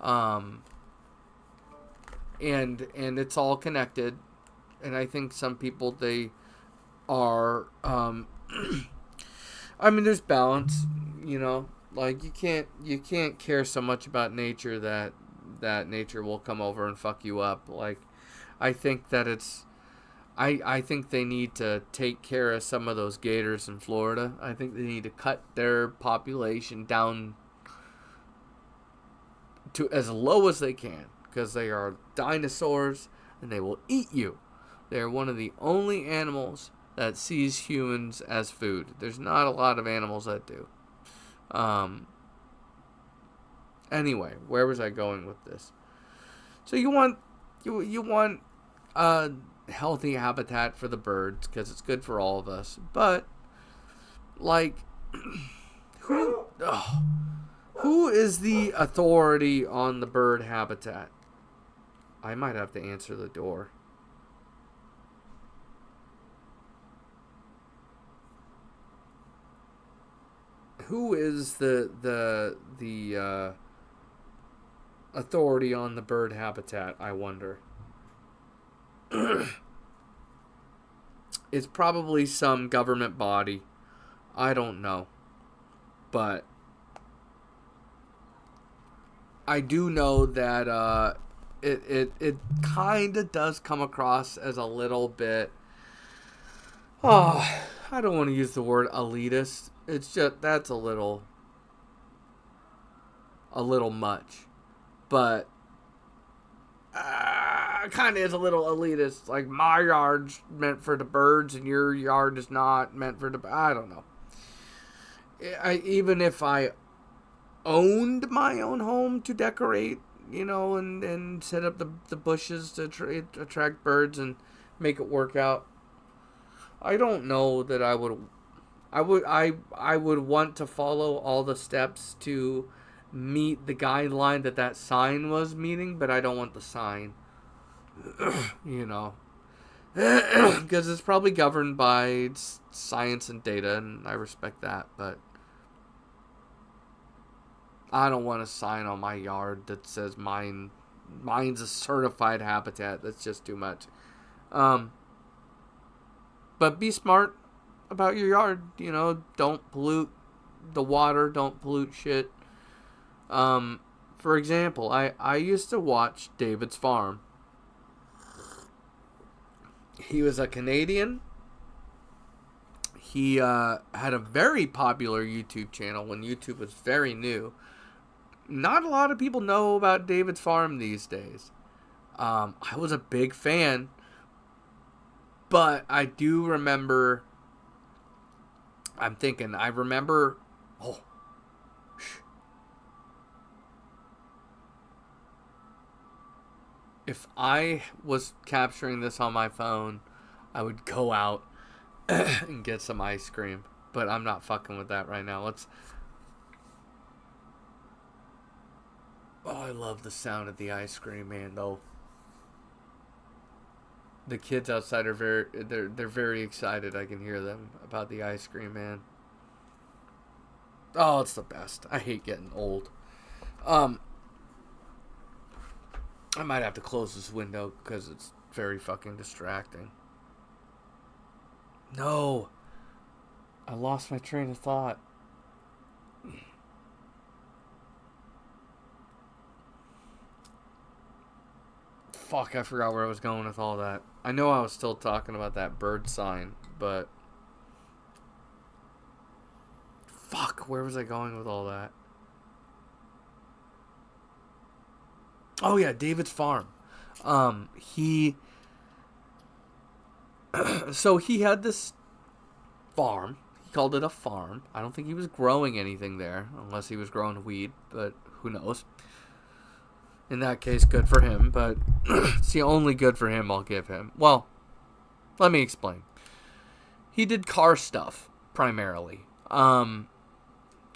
And it's all connected. And I think some people, they are... I mean, there's balance, like you can't care so much about nature that nature will come over and fuck you up. Like, I think that it's I think they need to take care of some of those gators in Florida. I think they need to cut their population down to as low as they can, because they are dinosaurs and they will eat you. They are one of the only animals that sees humans as food. There's not a lot of animals that do. Anyway, where was I going with this? So you want a healthy habitat for the birds because it's good for all of us. But like, who is the authority on the bird habitat? I might have to answer the door. Who is the authority on the bird habitat, I wonder? It's probably some government body. I don't know. But I do know that it kind of does come across as a little bit... Oh, I don't want to use the word elitist. It's just, that's a little much. But kind of is a little elitist. Like, my yard's meant for the birds and your yard is not meant for the... I don't know. Even if I owned my own home to decorate, and set up the bushes to attract birds and make it work out, I don't know that I would want to follow all the steps to meet the guideline that sign was meeting, but I don't want the sign, because it's probably governed by science and data, and I respect that, but I don't want a sign on my yard that says mine's a certified habitat. That's just too much. But be smart about your yard. Don't pollute the water. Don't pollute shit. For example, I used to watch David's Farm. He was a Canadian. He had a very popular YouTube channel when YouTube was very new. Not a lot of people know about David's Farm these days. I was a big fan. But I do remember... I remember... Oh. If I was capturing this on my phone, I would go out and get some ice cream. But I'm not fucking with that right now. Oh, I love the sound of the ice cream, man, though. The kids outside are they're very excited. I can hear them about the ice cream, man. Oh, it's the best. I hate getting old. I might have to close this window because it's very fucking distracting. No. I lost my train of thought. Fuck, I forgot where I was going with all that. I know I was still talking about that bird sign, but... Fuck, where was I going with all that? Oh yeah, David's Farm. So he had this farm. He called it a farm. I don't think he was growing anything there, unless he was growing weed, but who knows. In that case, good for him, but it's the only good for him I'll give him. Well, let me explain. He did car stuff, primarily. And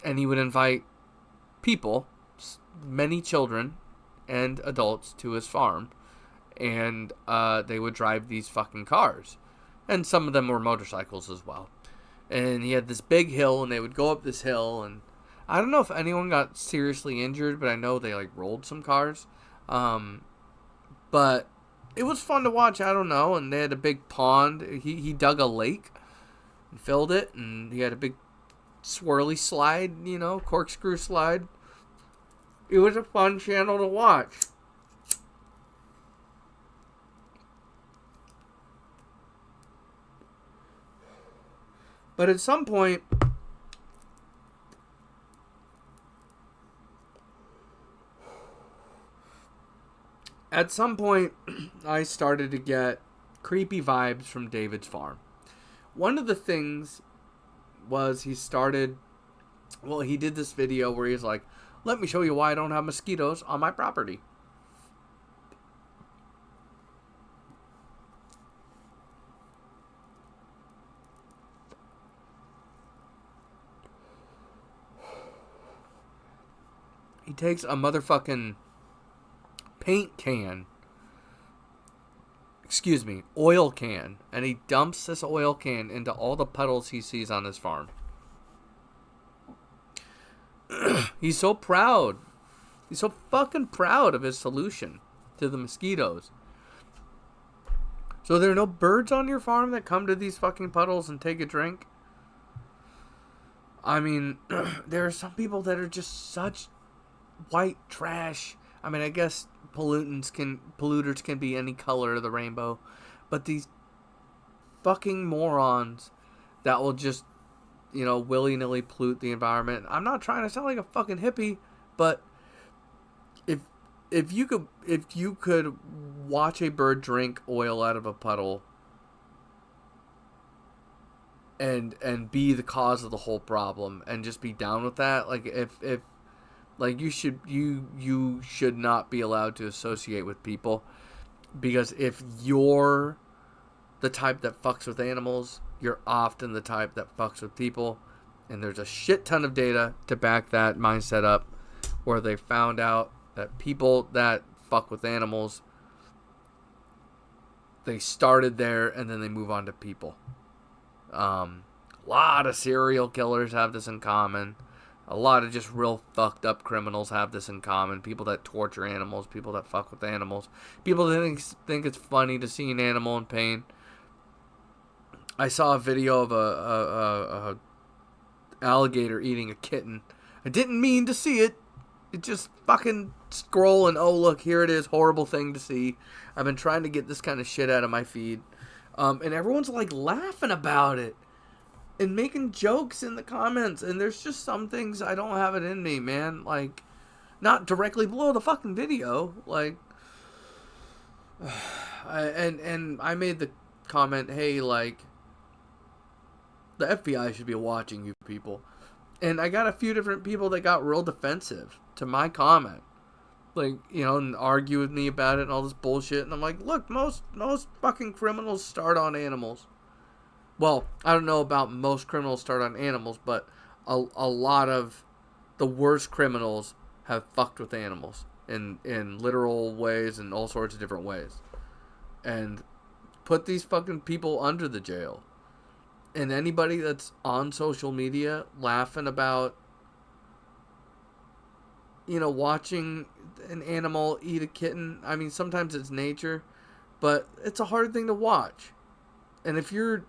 he would invite people, many children and adults, to his farm. And they would drive these fucking cars. And some of them were motorcycles as well. And he had this big hill, and they would go up this hill, and I don't know if anyone got seriously injured, but I know they rolled some cars. But it was fun to watch. I don't know. And they had a big pond. He dug a lake and filled it, and he had a big swirly slide, corkscrew slide. It was a fun channel to watch. But at some point, I started to get creepy vibes from David's farm. One of the things was he did this video where he's like, let me show you why I don't have mosquitoes on my property. He takes a motherfucking oil can, and he dumps this oil can into all the puddles he sees on his farm. He's so proud. He's so fucking proud of his solution to the mosquitoes. So there are no birds on your farm that come to these fucking puddles and take a drink? I mean, there are some people that are just such white trash. I mean, I guess polluters can be any color of the rainbow, but these fucking morons that will just, willy-nilly pollute the environment. I'm not trying to sound like a fucking hippie, but if you could watch a bird drink oil out of a puddle and be the cause of the whole problem and just be down with that, like if like you should not be allowed to associate with people, because if you're the type that fucks with animals, you're often the type that fucks with people. And there's a shit ton of data to back that mindset up, where they found out that people that fuck with animals, they started there and then they move on to people. A lot of serial killers have this in common. A lot of just real fucked up criminals have this in common. People that torture animals, people that fuck with animals, people that think it's funny to see an animal in pain. I saw a video of a alligator eating a kitten. I didn't mean to see it. It just fucking scroll and, oh look, here it is, horrible thing to see. I've been trying to get this kind of shit out of my feed. And everyone's like laughing about it and making jokes in the comments. And there's just some things I don't have it in me, man. Like, not directly below the fucking video. Like, and I made the comment, hey, like, the FBI should be watching you people. And I got a few different people that got real defensive to my comment. Like, and argue with me about it and all this bullshit. And I'm like, look, most fucking criminals start on animals. Well, I don't know about most criminals start on animals, but a lot of the worst criminals have fucked with animals in literal ways and all sorts of different ways. And put these fucking people under the jail. And anybody that's on social media laughing about, watching an animal eat a kitten. I mean, sometimes it's nature, but it's a hard thing to watch. And if you're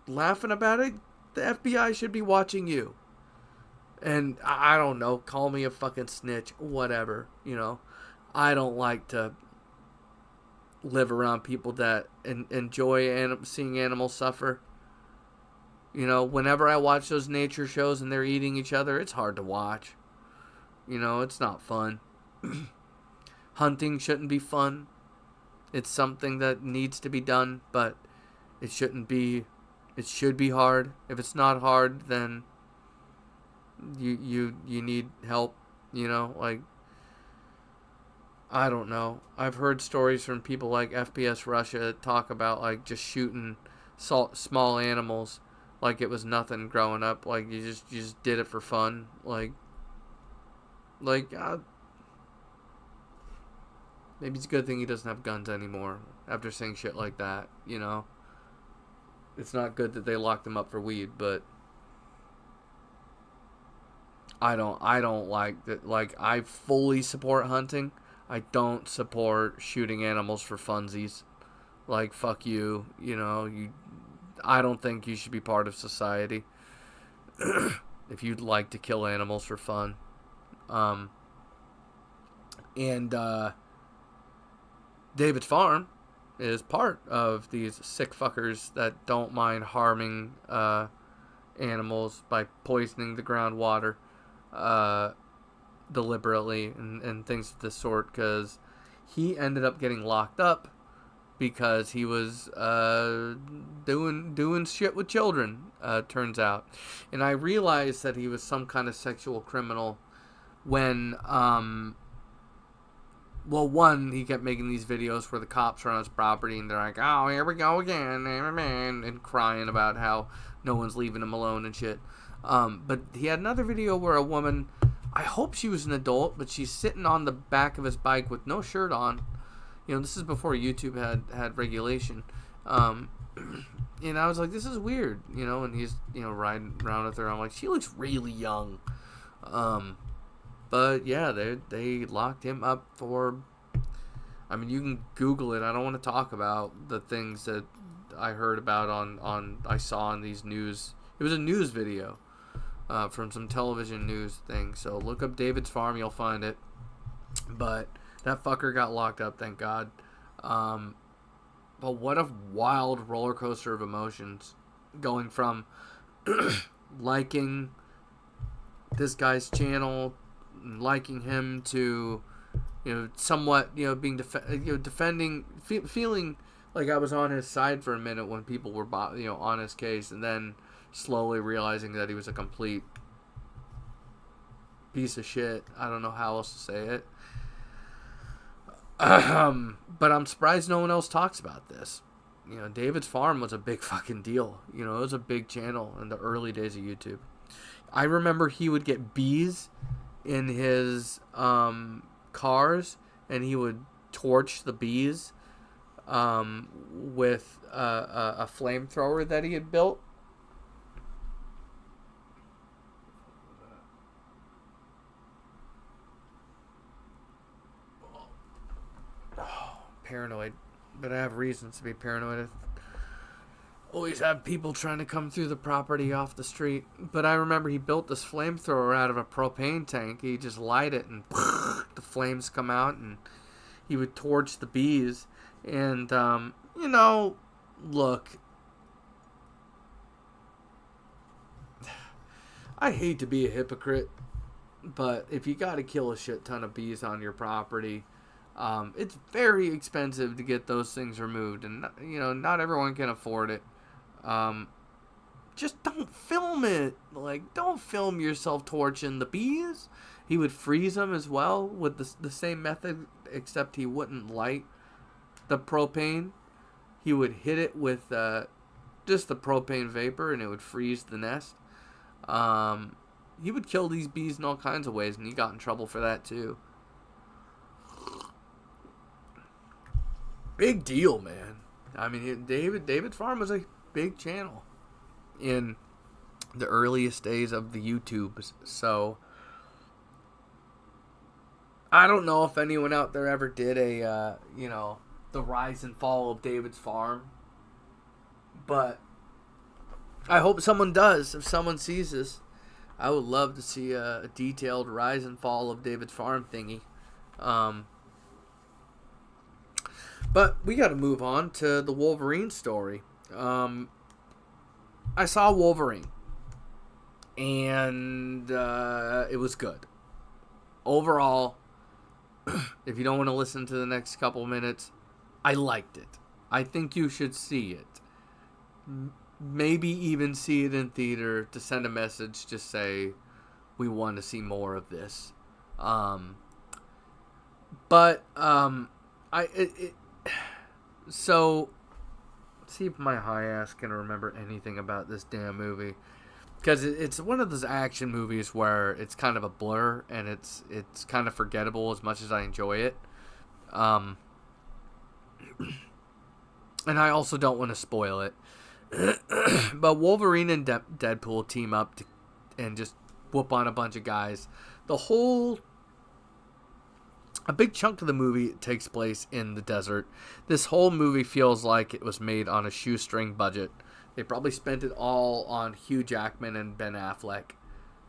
laughing about it, the FBI should be watching you. And I don't know, call me a fucking snitch, whatever, I don't like to live around people that enjoy seeing animals suffer. Whenever I watch those nature shows and they're eating each other, it's hard to watch. It's not fun. Hunting shouldn't be fun. It's something that needs to be done, but it shouldn't be. It should be hard. If it's not hard, then you need help. Like, I don't know. I've heard stories from people like FPS Russia talk about like just shooting small animals like it was nothing growing up. Like you just did it for fun. Like maybe it's a good thing he doesn't have guns anymore after saying shit like that, It's not good that they locked him up for weed, but I don't like that. Like, I fully support hunting. I don't support shooting animals for funsies. Like, fuck you, I don't think you should be part of society if you'd like to kill animals for fun. David's farm is part of these sick fuckers that don't mind harming animals by poisoning the groundwater deliberately and things of this sort, because he ended up getting locked up because he was doing shit with children, turns out. And I realized that he was some kind of sexual criminal when, well, one, he kept making these videos where the cops are on his property and they're like, oh, here we go again, and crying about how no one's leaving him alone and shit. But he had another video where a woman, I hope she was an adult, but she's sitting on the back of his bike with no shirt on. You know, this is before YouTube had regulation. And I was like, this is weird, you know, and he's, you know, riding around with her. I'm like, she looks really young. But yeah, they locked him up for, I mean, you can Google it. I don't want to talk about the things that I heard about I saw on these news. It was a news video from some television news thing. So look up David's Farm, you'll find it. But that fucker got locked up, thank God. But what a wild roller coaster of emotions, going from liking this guy's channel, liking him, to, you know, somewhat, you know, being defending, feeling like I was on his side for a minute when people were, you know, on his case, and then slowly realizing that he was a complete piece of shit. I don't know how else to say it. But I'm surprised no one else talks about this. You know, David's Farm was a big fucking deal. You know, it was a big channel in the early days of YouTube. I remember he would get bees in his cars, and he would torch the bees with a flamethrower that he had built. Paranoid, but I have reasons to be paranoid. I always have people trying to come through the property off the street. But I remember he built this flamethrower out of a propane tank. He just light it and the flames come out, and he would torch the bees. And you know, look, I hate to be a hypocrite, but if you got to kill a shit ton of bees on your property, it's very expensive to get those things removed, and, you know, not everyone can afford it. Just don't film it. Like, don't film yourself torching the bees. He would freeze them as well with the same method, except he wouldn't light the propane. He would hit it with just the propane vapor, and it would freeze the nest. He would kill these bees in all kinds of ways, and he got in trouble for that too. Big deal, man. I mean, David Farm was a big channel in the earliest days of the YouTubes. So I don't know if anyone out there ever did a you know, the rise and fall of David's Farm, but I hope someone does. If someone sees this, I would love to see a detailed rise and fall of David's Farm thingy. But we got to move on to the Wolverine story. I saw Wolverine, and it was good. Overall, if you don't want to listen to the next couple minutes, I liked it. I think you should see it. Maybe even see it in theater to send a message, just say, we want to see more of this. So, let's see if my high ass can remember anything about this damn movie. Because it's one of those action movies where it's kind of a blur, and it's kind of forgettable as much as I enjoy it. And I also don't want to spoil it. But Wolverine and Deadpool team up and just whoop on a bunch of guys. A big chunk of the movie takes place in the desert. This whole movie feels like it was made on a shoestring budget. They probably spent it all on Hugh Jackman and Ben Affleck,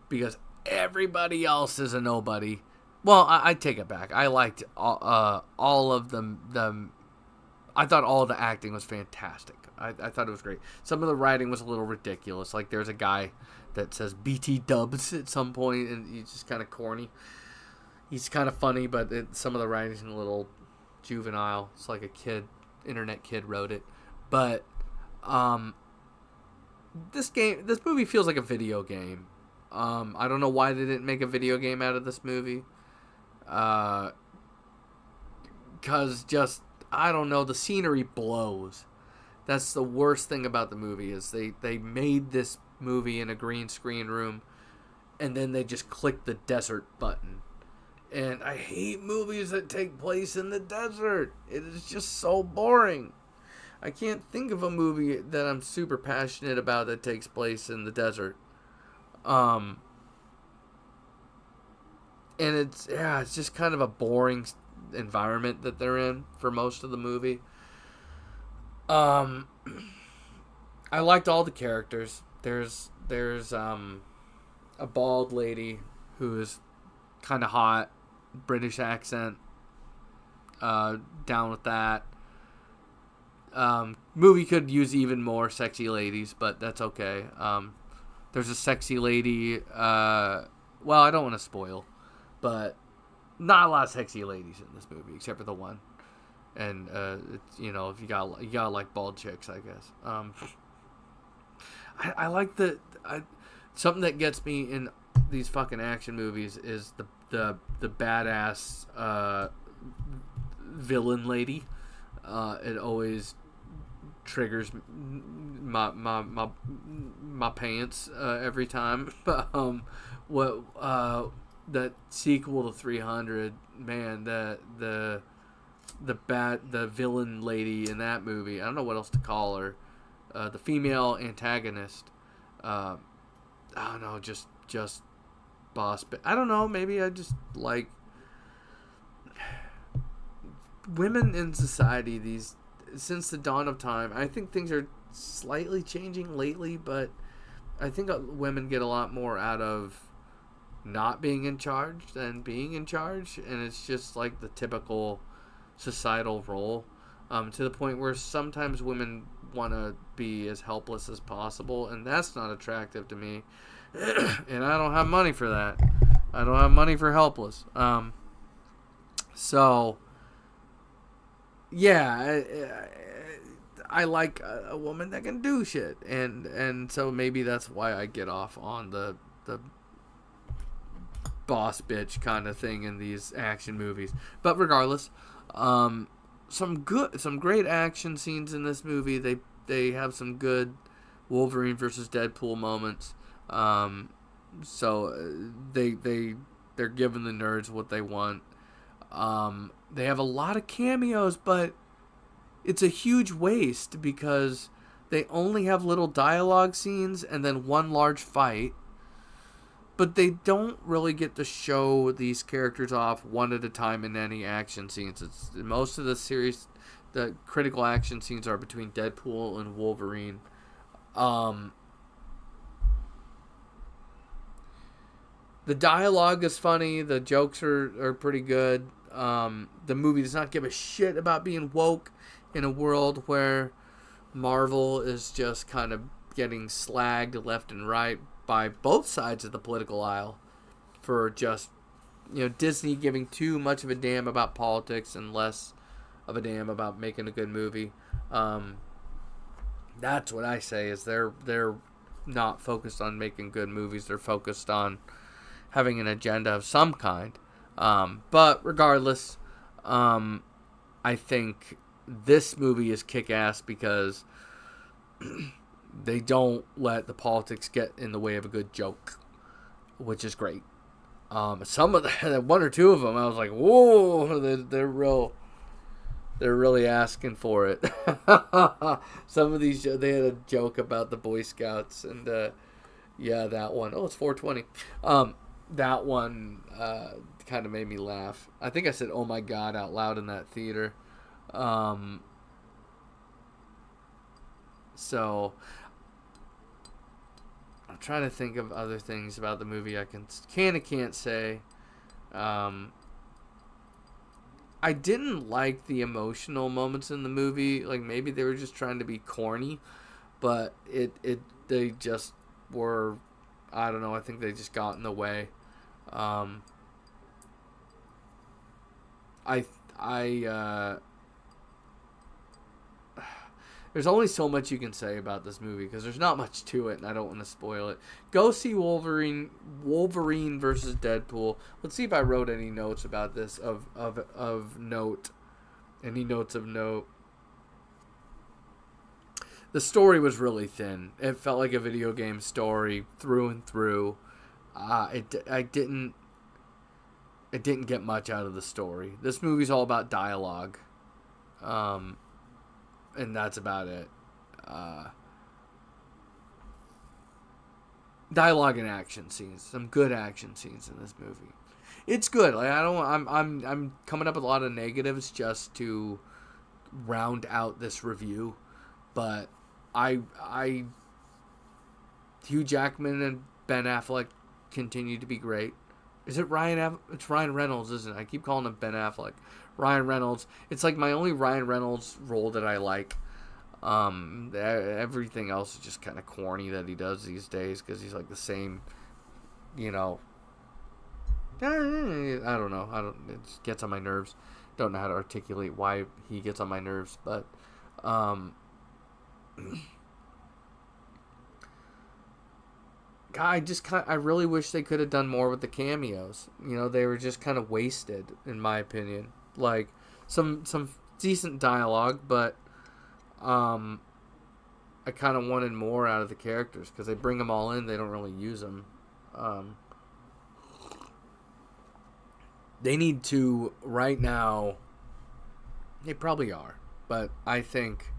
because everybody else is a nobody. Well, I take it back. I liked all of them. I thought all of the acting was fantastic. I thought it was great. Some of the writing was a little ridiculous. Like there's a guy that says BT Dubs at some point, and he's just kind of corny. He's kind of funny, but some of the writing's a little juvenile. It's like a internet kid wrote it. But this movie feels like a video game. I don't know why they didn't make a video game out of this movie. Because I don't know, the scenery blows. That's the worst thing about the movie is they made this movie in a green screen room, and then they just clicked the desert button. And I hate movies that take place in the desert. It is just so boring. I can't think of a movie that I'm super passionate about that takes place in the desert. And it's just kind of a boring environment that they're in for most of the movie. I liked all the characters. There's a bald lady who is kind of hot, British accent. Down with that. Movie could use even more sexy ladies, but that's okay. There's a sexy lady. Well, I don't want to spoil, but not a lot of sexy ladies in this movie except for the one. And it's, you know, if you gotta like bald chicks, I guess. I like something that gets me in these fucking action movies is the badass villain lady. It always triggers my pants every time. But that sequel to 300, man, the villain lady in that movie, I don't know what else to call her, the female antagonist, I don't know, just boss. I don't know, maybe I just like women in society since the dawn of time. I think things are slightly changing lately, but I think women get a lot more out of not being in charge than being in charge, and it's just like the typical societal role, to the point where sometimes women want to be as helpless as possible, and that's not attractive to me. And I don't have money for that. I don't have money for helpless. So yeah, I like a woman that can do shit, and so maybe that's why I get off on the boss bitch kind of thing in these action movies. But regardless, some great action scenes in this movie. They have some good Wolverine versus Deadpool moments. So they're giving the nerds what they want. They have a lot of cameos, but it's a huge waste because they only have little dialogue scenes and then one large fight. But they don't really get to show these characters off one at a time in any action scenes. Most of the series, the critical action scenes are between Deadpool and Wolverine. The dialogue is funny. The jokes are pretty good. The movie does not give a shit about being woke in a world where Marvel is just kind of getting slagged left and right by both sides of the political aisle for just, Disney giving too much of a damn about politics and less of a damn about making a good movie. That's what I say is they're not focused on making good movies. They're focused on having an agenda of some kind. But regardless, I think this movie is kick-ass because they don't let the politics get in the way of a good joke, which is great. Some of the one or two of them, I was like, whoa, they're really asking for it. Some of these, they had a joke about the Boy Scouts, and that one. Oh, it's 420. That one kind of made me laugh. I think I said, "Oh my God," out loud in that theater. So I'm trying to think of other things about the movie I can't say. I didn't like the emotional moments in the movie. Like maybe they were just trying to be corny, but they just were. I don't know. I think they just got in the way. Um, I I there's only so much you can say about this movie because there's not much to it, and I don't want to spoil it. Go see Wolverine versus Deadpool. Let's see if I wrote any notes about this of note. Any notes of note? The story was really thin. It felt like a video game story through and through. I didn't get much out of the story. This movie's all about dialogue. Um, and that's about it. Uh, Dialogue and action scenes, some good action scenes in this movie. It's good. Like I don't, I'm coming up with a lot of negatives just to round out this review, but I Hugh Jackman and Ben Affleck continue to be great. Is it It's Ryan Reynolds, isn't it? I keep calling him Ben Affleck. Ryan Reynolds. It's like my only Ryan Reynolds role that I like. Everything else is just kind of corny that he does these days because he's like the same, you know. I don't know. It just gets on my nerves. Don't know how to articulate why he gets on my nerves, but I really wish they could have done more with the cameos. You know, they were just kind of wasted, in my opinion. Like some decent dialogue, but I kind of wanted more out of the characters because they bring them all in, they don't really use them. They need to right now. They probably are, but I think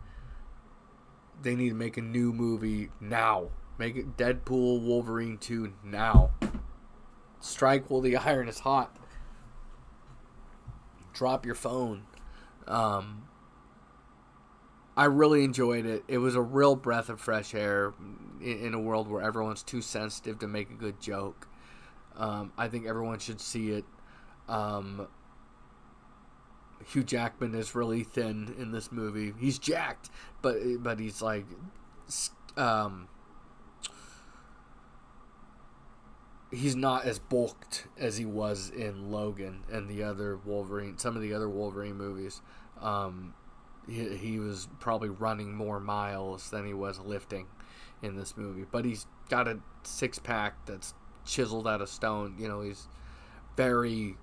they need to make a new movie now. Make it Deadpool Wolverine 2 now. Strike while the iron is hot. Drop your phone. I really enjoyed it. It was a real breath of fresh air in a world where everyone's too sensitive to make a good joke. I think everyone should see it. Hugh Jackman is really thin in this movie. He's jacked, but he's like, he's not as bulked as he was in Logan and the other Wolverine. Some of the other Wolverine movies. He was probably running more miles than he was lifting in this movie. But he's got a six-pack that's chiseled out of stone. You know, he's very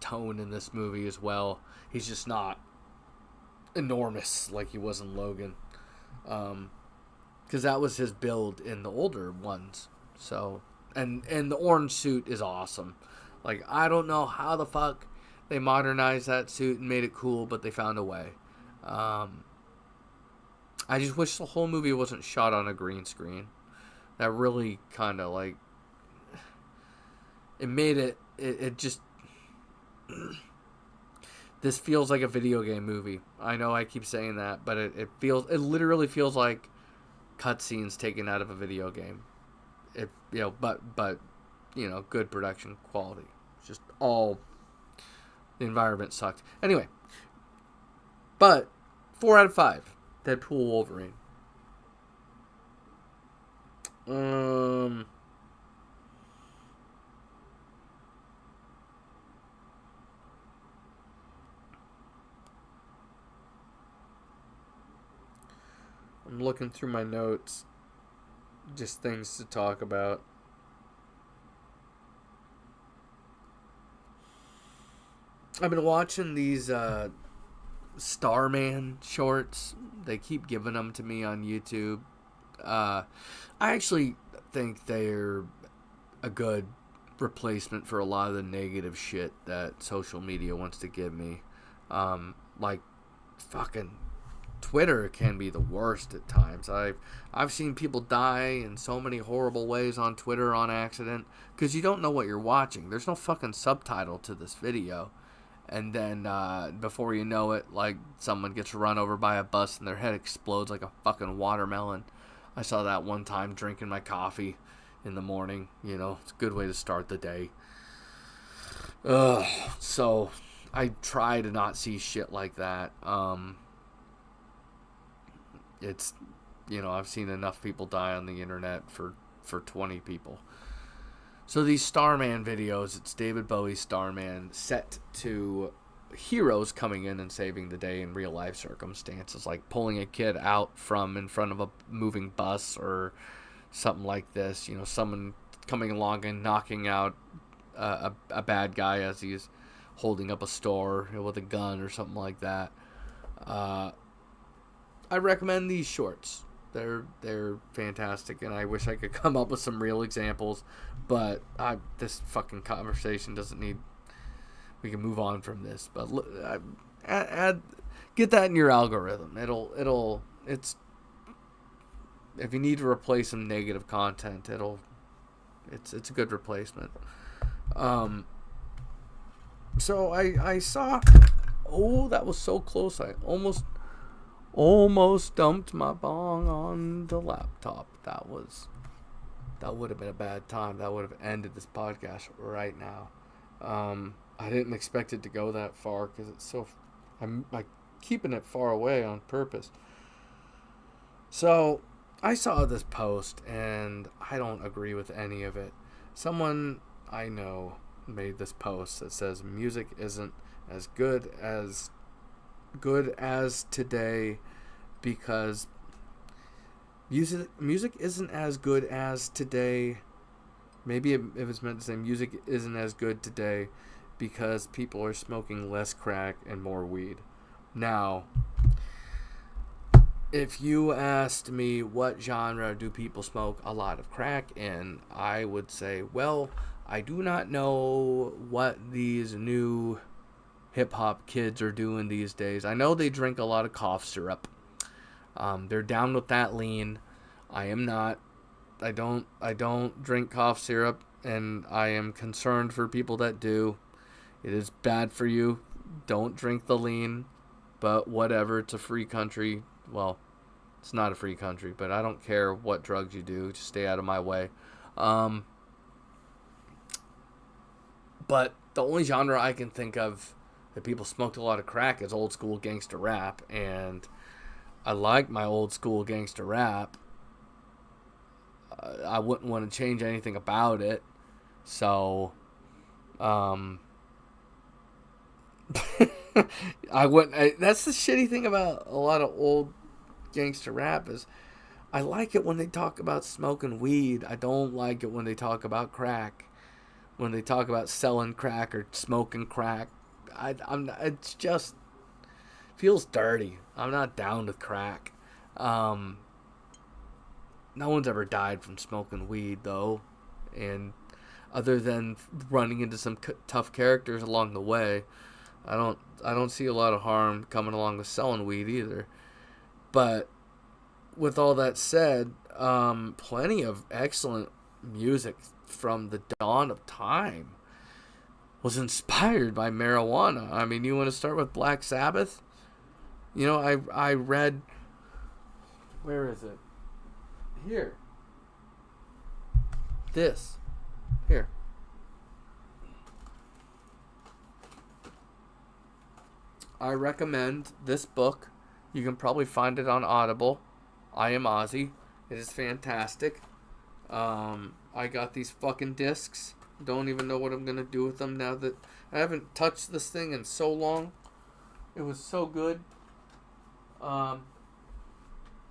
toned in this movie as well. He's just not enormous like he was in Logan. Because that was his build in the older ones. So, and the orange suit is awesome. Like, I don't know how the fuck they modernized that suit and made it cool, but they found a way. I just wish the whole movie wasn't shot on a green screen. That really kind of like it made it just this feels like a video game movie. I know I keep saying that, but it literally feels like cutscenes taken out of a video game. But good production quality. Just all the environment sucked. Anyway, but 4 out of 5. Deadpool Wolverine. I'm looking through my notes. Just things to talk about. I've been watching these Starman shorts. They keep giving them to me on YouTube. I actually think they're a good replacement for a lot of the negative shit that social media wants to give me. Like fucking Twitter can be the worst at times. I've seen people die in so many horrible ways on Twitter on accident because you don't know what you're watching. There's no fucking subtitle to this video. And then before you know it, like someone gets run over by a bus and their head explodes like a fucking watermelon. I saw that one time drinking my coffee in the morning. You know, it's a good way to start the day. So I try to not see shit like that. It's, I've seen enough people die on the internet for 20 people. So these Starman videos, it's David Bowie's Starman, set to heroes coming in and saving the day in real life circumstances, like pulling a kid out from in front of a moving bus or something like this. Someone coming along and knocking out a bad guy as he's holding up a store with a gun or something like that. I recommend these shorts. They're fantastic, and I wish I could come up with some real examples, but this fucking conversation doesn't need. We can move on from this, but get that in your algorithm. It's if you need to replace some negative content, it's a good replacement. So I saw. Oh, that was so close. I almost dumped my bong on the laptop. That would have been a bad time. That would have ended this podcast right now. I didn't expect it to go that far because I'm like keeping it far away on purpose. So I saw this post and I don't agree with any of it. Someone I know made this post that says music isn't as good as today because music isn't as good as today. Maybe it was meant to say music isn't as good today because people are smoking less crack and more weed. Now, if you asked me what genre do people smoke a lot of crack in, I would say, well, I do not know what these new hip-hop kids are doing these days. I know they drink a lot of cough syrup. They're down with that lean. I am not. I don't drink cough syrup, and I am concerned for people that do. It is bad for you. Don't drink the lean, but whatever. It's a free country. Well, it's not a free country, but I don't care what drugs you do. Just stay out of my way. But the only genre I can think of that people smoked a lot of crack is old school gangster rap, and I like my old school gangster rap. I wouldn't want to change anything about it. So, I wouldn't. That's the shitty thing about a lot of old gangster rap is I like it when they talk about smoking weed. I don't like it when they talk about crack. When they talk about selling crack or smoking crack, it's just feels dirty. I'm not down with crack. No one's ever died from smoking weed though, and other than running into some tough characters along the way, I don't see a lot of harm coming along with selling weed either. But with all that said, plenty of excellent music from the dawn of time was inspired by marijuana. I mean, you want to start with Black Sabbath? I read, where is it? Here. This. Here. I recommend this book. You can probably find it on Audible. I Am Ozzy. It is fantastic. I got these fucking discs. Don't even know what I'm going to do with them now that I haven't touched this thing in so long. It was so good.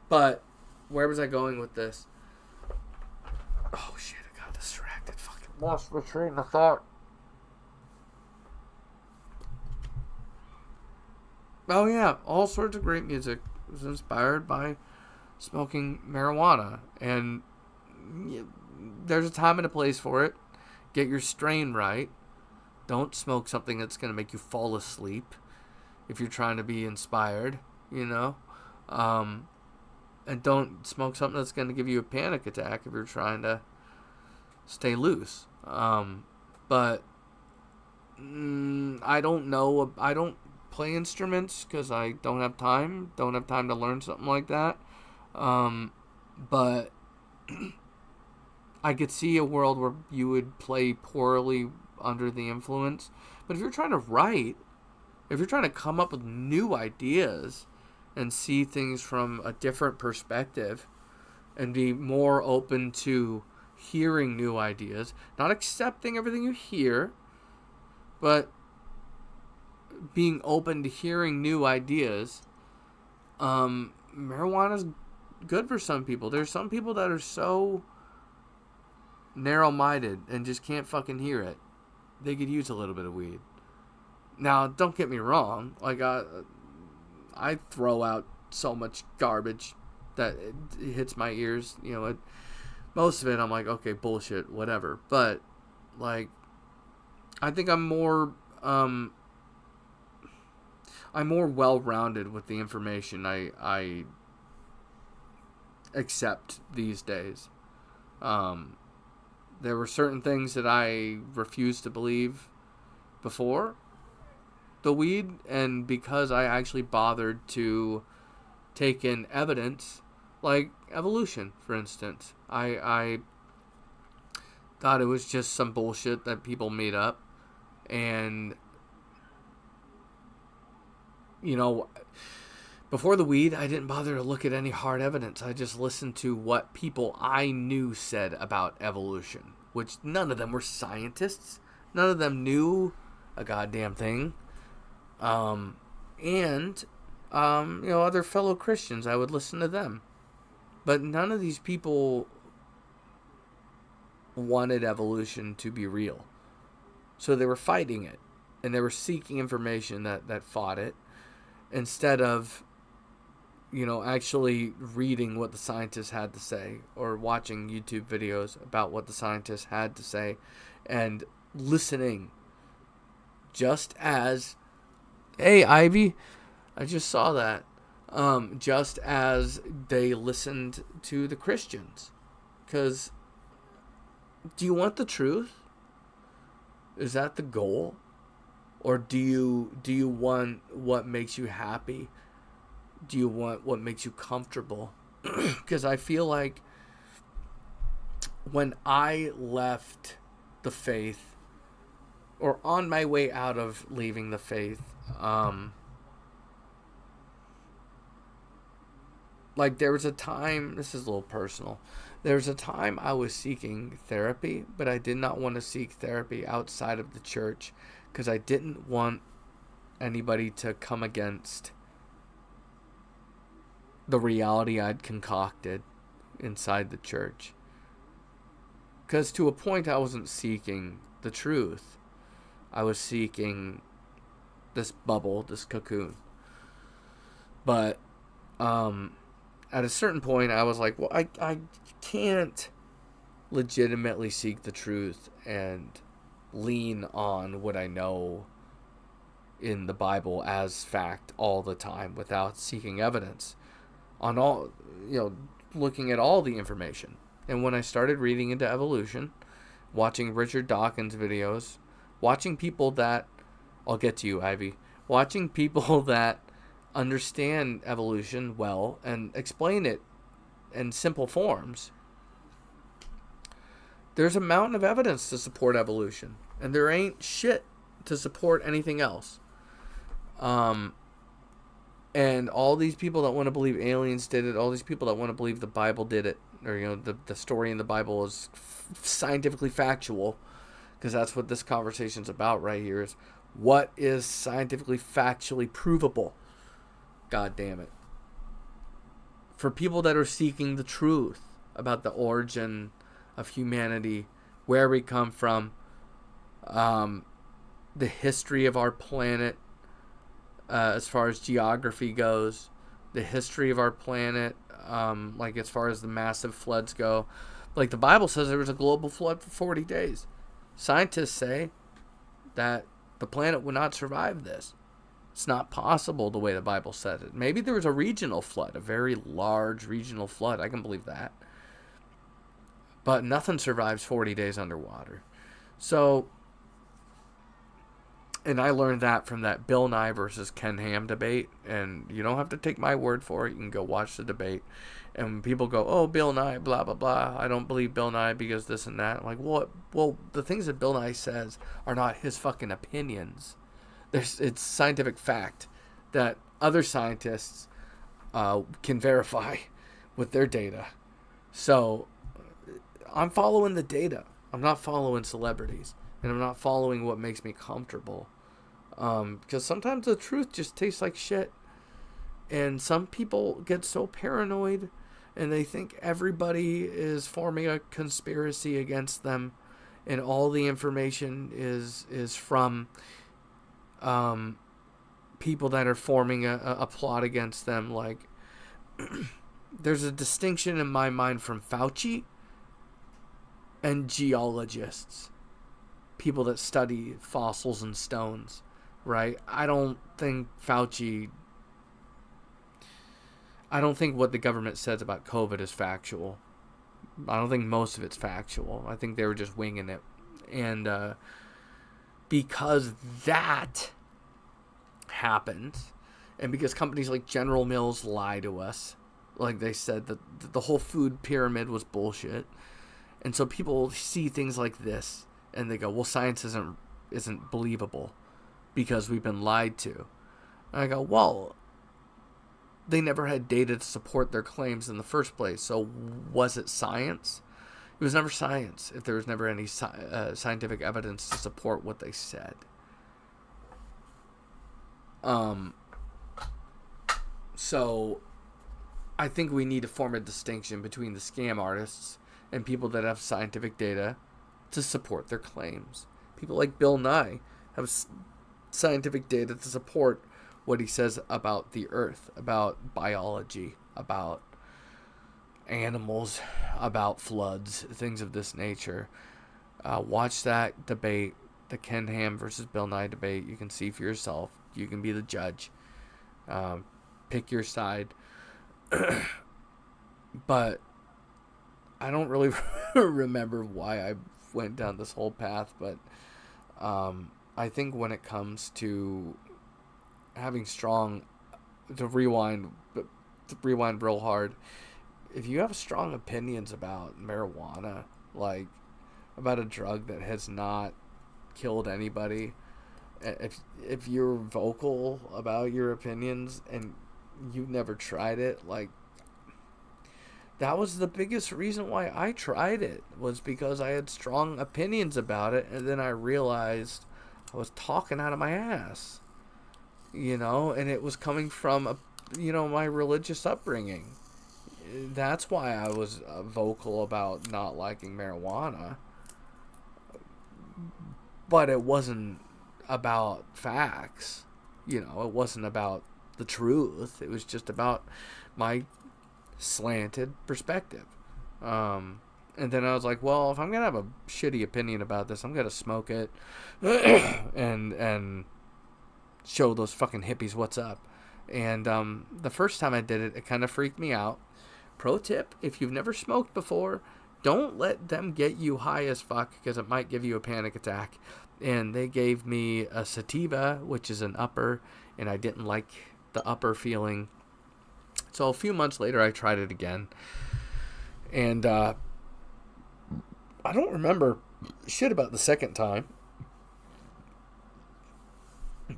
But where was I going with this? Oh shit, I got distracted. Fucking lost my train of thought. Oh yeah, all sorts of great music was inspired by smoking marijuana. And there's a time and a place for it. Get your strain right. Don't smoke something that's going to make you fall asleep if you're trying to be inspired, and don't smoke something that's going to give you a panic attack if you're trying to stay loose. But I don't know. I don't play instruments because I don't have time. Don't have time to learn something like that. But I could see a world where you would play poorly under the influence. But if you're trying to write, if you're trying to come up with new ideas and see things from a different perspective and be more open to hearing new ideas, not accepting everything you hear, but being open to hearing new ideas, marijuana is good for some people. There's some people that are so narrow-minded and just can't fucking hear it. They could use a little bit of weed. Now, don't get me wrong. Like, I throw out so much garbage that it hits my ears. You know, most of it I'm like, okay, bullshit, whatever. But, like, I think I'm more well-rounded with the information I accept these days. There were certain things that I refused to believe before the weed, and because I actually bothered to take in evidence, like evolution, for instance, I thought it was just some bullshit that people made up, and you know, before the weed, I didn't bother to look at any hard evidence. I just listened to what people I knew said about evolution, which none of them were scientists. None of them knew a goddamn thing. Other fellow Christians, I would listen to them. But none of these people wanted evolution to be real. So they were fighting it. And they were seeking information that fought it. Instead of, actually reading what the scientists had to say. Or watching YouTube videos about what the scientists had to say. And listening. Just as... Hey, Ivy, I just saw that. Just as they listened to the Christians. Because, do you want the truth? Is that the goal? Or do you want what makes you happy? Do you want what makes you comfortable? Because I feel like when I left the faith, or on my way out of leaving the faith, like there was a time, this is a little personal, there was a time I was seeking therapy, but I did not want to seek therapy outside of the church because I didn't want anybody to come against the reality I'd concocted inside the church. Because to a point I wasn't seeking the truth. I was seeking this bubble, this cocoon. But at a certain point, I was like, well, I can't legitimately seek the truth and lean on what I know in the Bible as fact all the time without seeking evidence on all, looking at all the information. And when I started reading into evolution, watching Richard Dawkins videos, watching people that, I'll get to you, Ivy, watching people that understand evolution well and explain it in simple forms, there's a mountain of evidence to support evolution. And there ain't shit to support anything else. And all these people that want to believe aliens did it, all these people that want to believe the Bible did it, or, the story in the Bible is scientifically factual, because that's what this conversation's about right here, is what is scientifically factually provable. God damn it. For people that are seeking the truth about the origin of humanity, where we come from, the history of our planet, as far as geography goes, the history of our planet, like as far as the massive floods go. Like the Bible says there was a global flood for 40 days. Scientists say that the planet would not survive this. It's not possible the way the Bible says it. Maybe there was a regional flood, a very large regional flood. I can believe that. But nothing survives 40 days underwater. So, and I learned that from that Bill Nye versus Ken Ham debate. And you don't have to take my word for it. You can go watch the debate. And when people go, oh, Bill Nye, blah, blah, blah. I don't believe Bill Nye because this and that. I'm like, what? Well, the things that Bill Nye says are not his fucking opinions. it's scientific fact that other scientists can verify with their data. So I'm following the data. I'm not following celebrities, and I'm not following what makes me comfortable. Because sometimes the truth just tastes like shit, and some people get so paranoid, and they think everybody is forming a conspiracy against them, and all the information is from people that are forming a plot against them. Like, there's a distinction in my mind from Fauci and geologists, people that study fossils and stones, right? I don't think what the government says about COVID is factual. I don't think most of it's factual. I think they were just winging it. And because that happens, and because companies like General Mills lie to us, like they said that the whole food pyramid was bullshit, and so people see things like this and they go, well, science isn't believable because we've been lied to. And I go, well, they never had data to support their claims in the first place, so was it science? It was never science if there was never any scientific evidence to support what they said. So I think we need to form a distinction between the scam artists and people that have scientific data to support their claims. People like Bill Nye have scientific data to support what he says about the earth, about biology, about animals, about floods, things of this nature. Watch that debate, the Ken Ham versus Bill Nye debate. You can see for yourself. You can be the judge. Pick your side. But I don't really remember why I went down this whole path, but I think when it comes to having strong, to rewind real hard, if you have strong opinions about marijuana, like about a drug that has not killed anybody, if you're vocal about your opinions and you've never tried it, like, that was the biggest reason why I tried it, was because I had strong opinions about it, and then I realized I was talking out of my ass, and it was coming from my religious upbringing. That's why I was vocal about not liking marijuana, but it wasn't about facts. It wasn't about the truth. It was just about my slanted perspective. And then I was like, well, if I'm gonna have a shitty opinion about this, I'm gonna smoke it and show those fucking hippies what's up. And the first time I did it, it kind of freaked me out. Pro tip: if you've never smoked before, don't let them get you high as fuck, because it might give you a panic attack. And they gave me a sativa, which is an upper, and I didn't like the upper feeling. So a few months later, I tried it again. And I don't remember shit about the second time.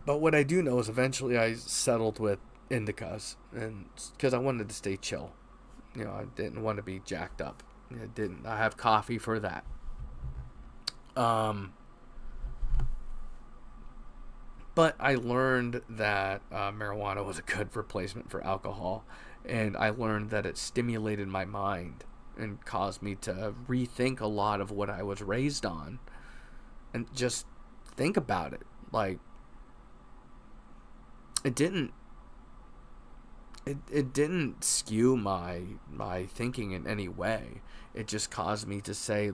But what I do know is eventually I settled with indicas, and because I wanted to stay chill. I didn't want to be jacked up. I have coffee for that. But I learned that marijuana was a good replacement for alcohol, and I learned that it stimulated my mind and caused me to rethink a lot of what I was raised on, and just think about it. Like, it didn't skew my thinking in any way. It just caused me to say,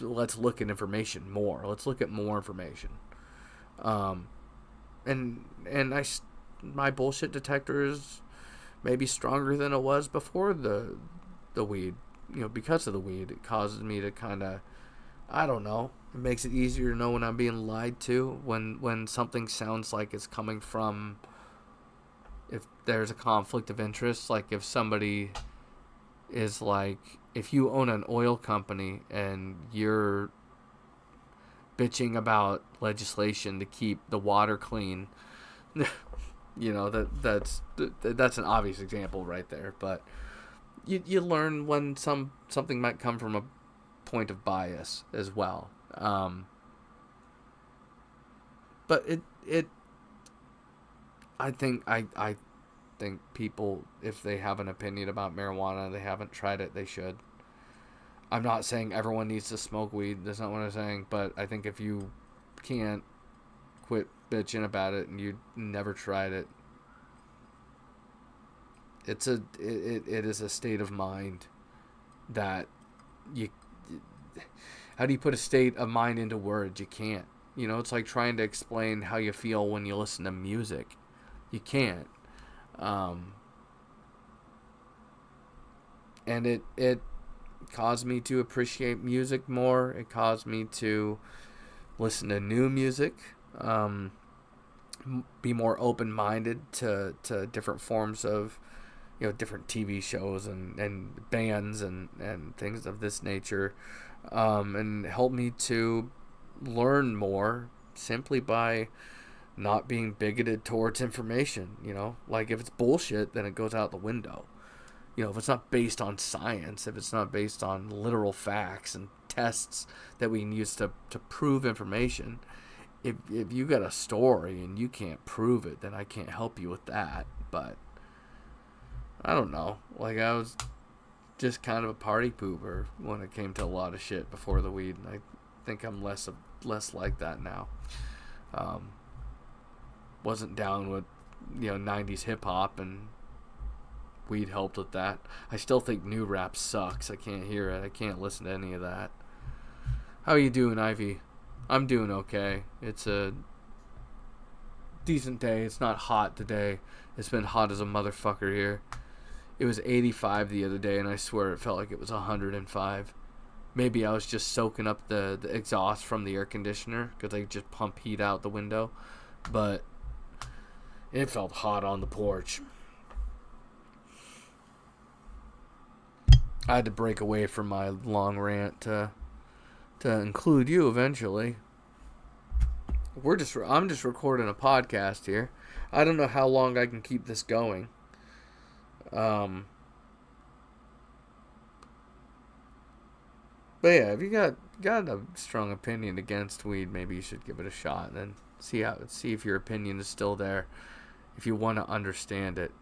let's look at information more. Let's look at more information. And my bullshit detector is maybe stronger than it was before the weed. Because of the weed, it causes me to kind of, I don't know. It makes it easier to know when I'm being lied to, when something sounds like it's coming from, if there's a conflict of interest. Like if somebody is like, if you own an oil company and you're bitching about legislation to keep the water clean. That's an obvious example right there, but you learn when something might come from a point of bias as well. But it I think people, if they have an opinion about marijuana, they haven't tried it, they should. I'm not saying everyone needs to smoke weed. That's not what I'm saying. But I think if you can't quit bitching about it and you never tried it, it is a state of mind that you. How do you put a state of mind into words? You can't. It's like trying to explain how you feel when you listen to music. You can't. And it caused me to appreciate music more. It caused me to listen to new music, be more open-minded to different forms of, different TV shows and bands and things of this nature, and helped me to learn more simply by not being bigoted towards information. Like if it's bullshit, then it goes out the window. If it's not based on science, if it's not based on literal facts and tests that we can use to prove information, if you got a story and you can't prove it, then I can't help you with that. But I don't know. Like, I was just kind of a party pooper when it came to a lot of shit before the weed, and I think I'm less like that now. Wasn't down with 90s hip hop, and weed helped with that. I still think new rap sucks. I can't hear it. I can't listen to any of that. How are you doing, Ivy? I'm doing okay. It's a decent day. It's not hot today. It's been hot as a motherfucker here. It was 85 the other day, and I swear it felt like it was 105. Maybe I was just soaking up the exhaust from the air conditioner because I just pump heat out the window. But it felt hot on the porch. I had to break away from my long rant to include you eventually. I'm just recording a podcast here. I don't know how long I can keep this going. But yeah, if you got a strong opinion against weed, maybe you should give it a shot and see if your opinion is still there. If you want to understand it.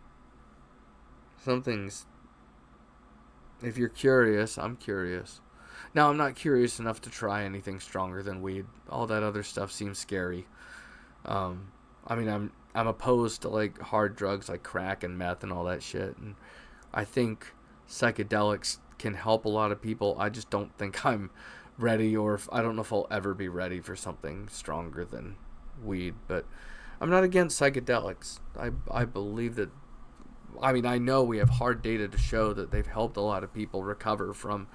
If you're curious, I'm curious. Now, I'm not curious enough to try anything stronger than weed. All that other stuff seems scary. I'm opposed to like hard drugs like crack and meth and all that shit. And I think psychedelics can help a lot of people. I just don't think I'm ready, or I don't know if I'll ever be ready for something stronger than weed. But I'm not against psychedelics. I believe that. I know we have hard data to show that they've helped a lot of people recover from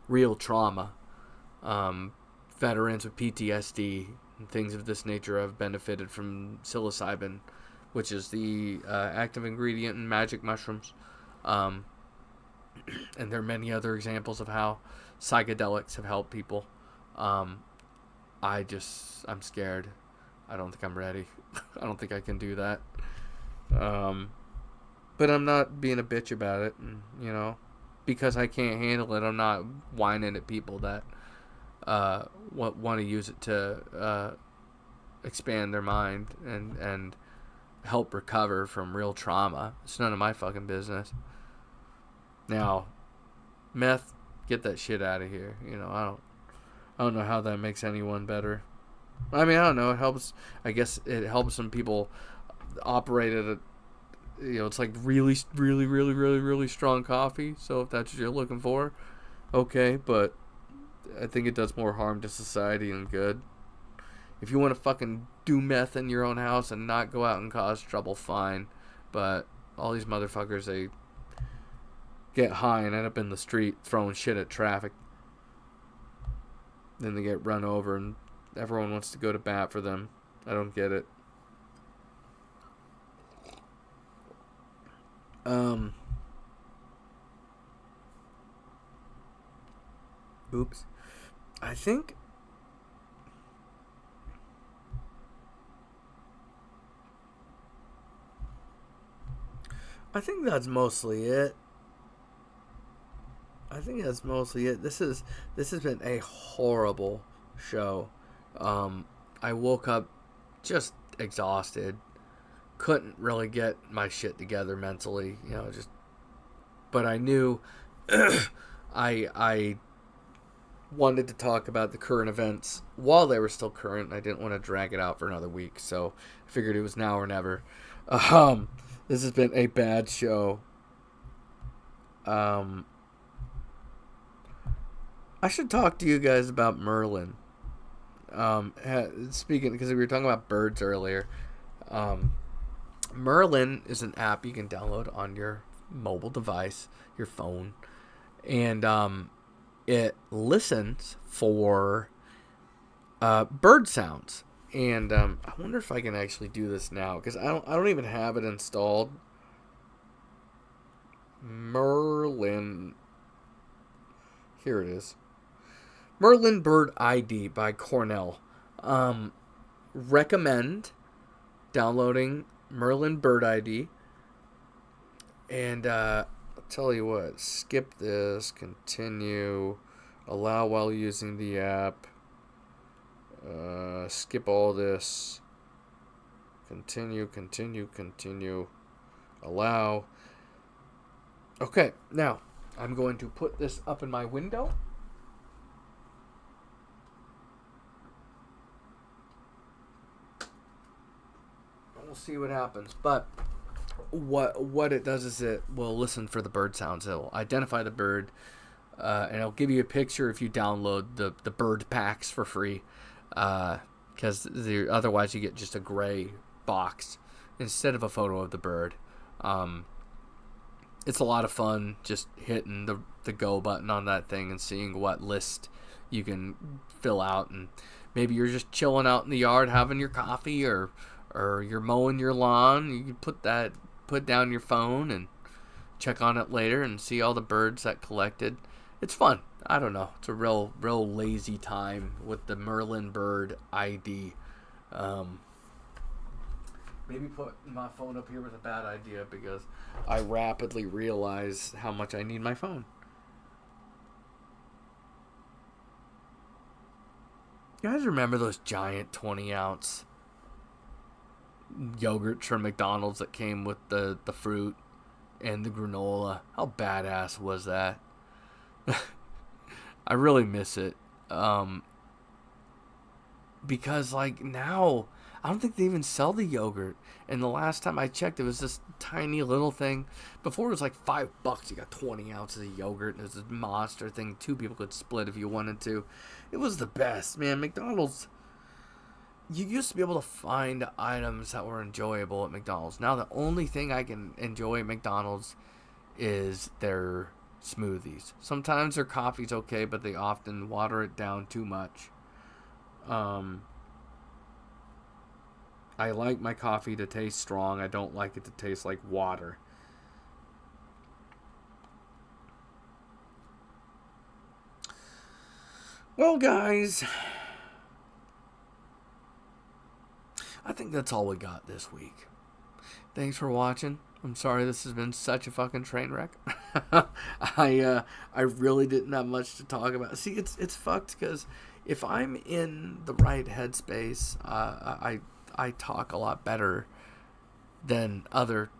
real trauma. Veterans with PTSD and things of this nature have benefited from psilocybin, which is the active ingredient in magic mushrooms. And there are many other examples of how psychedelics have helped people. I'm scared. I don't think I'm ready. I don't think I can do that. But I'm not being a bitch about it, and, because I can't handle it, I'm not whining at people that want to use it to expand their mind and help recover from real trauma. It's none of my fucking business. Now, meth, get that shit out of here. I don't know how that makes anyone better. I don't know. It helps. I guess it helps some people operate at a. It's like really, really, really, really, really strong coffee. So if that's what you're looking for, okay. But I think it does more harm to society than good. If you want to fucking do meth in your own house and not go out and cause trouble, fine. But all these motherfuckers, they get high and end up in the street throwing shit at traffic. Then they get run over and everyone wants to go to bat for them. I don't get it. Oops. I think I think that's mostly it. This has been a horrible show. I woke up just exhausted. Couldn't really get my shit together mentally, just. But I knew, I wanted to talk about the current events while they were still current. I didn't want to drag it out for another week, so I figured it was now or never. This has been a bad show. I should talk to you guys about Merlin. Speaking, because we were talking about birds earlier. Merlin is an app you can download on your mobile device, your phone, and it listens for bird sounds. And I wonder if I can actually do this now, because I don't even have it installed. Merlin. Here it is. Merlin Bird ID by Cornell. Recommend downloading Merlin Bird ID. And I'll tell you what. Skip this. Continue. Allow while using the app. Skip all this. Continue. Allow. Okay, now I'm going to put this up in my window. We'll see what happens. But what it does is it will listen for the bird sounds. It'll identify the bird, and it'll give you a picture if you download the bird packs for free. Because otherwise you get just a gray box instead of a photo of the bird. It's a lot of fun just hitting the go button on that thing and seeing what list you can fill out. And maybe you're just chilling out in the yard having your coffee, or you're mowing your lawn. You can put down your phone and check on it later and see all the birds that collected. It's fun. I don't know. It's a real lazy time with the Merlin Bird ID. Maybe put my phone up here was a bad idea, because I rapidly realize how much I need my phone. You guys remember those giant 20-ounce yogurts from McDonald's that came with the fruit and the granola? How badass was that? I really miss it. Because now I don't think they even sell the yogurt. And the last time I checked, it was this tiny little thing. Before it was like $5. You got 20 ounces of yogurt, and it was this monster thing. 2 people could split if you wanted to. It was the best, man. McDonald's. You used to be able to find items that were enjoyable at McDonald's. Now the only thing I can enjoy at McDonald's is their smoothies. Sometimes their coffee's okay, but they often water it down too much. I like my coffee to taste strong. I don't like it to taste like water. Well, guys, I think that's all we got this week. Thanks for watching. I'm sorry this has been such a fucking train wreck. I really didn't have much to talk about. See, it's fucked, because if I'm in the right headspace, I talk a lot better than other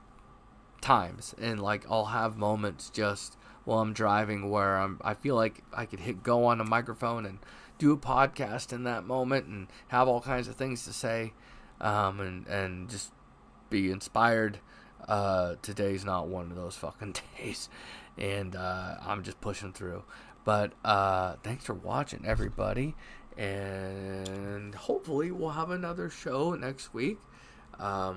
times, and I'll have moments just while I'm driving where I feel like I could hit go on a microphone and do a podcast in that moment and have all kinds of things to say, and just be inspired. Today's not one of those fucking days, and I'm just pushing through. But thanks for watching, everybody. And hopefully we'll have another show next week. I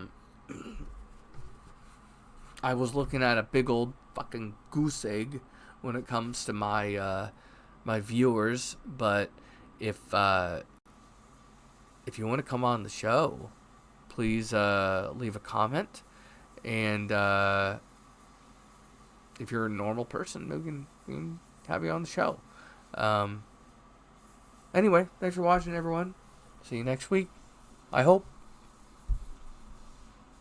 was looking at a big old fucking goose egg when it comes to my my viewers, but if you want to come on the show, please leave a comment, and if you're a normal person, we can have you on the show. Anyway, thanks for watching, everyone. See you next week, I hope.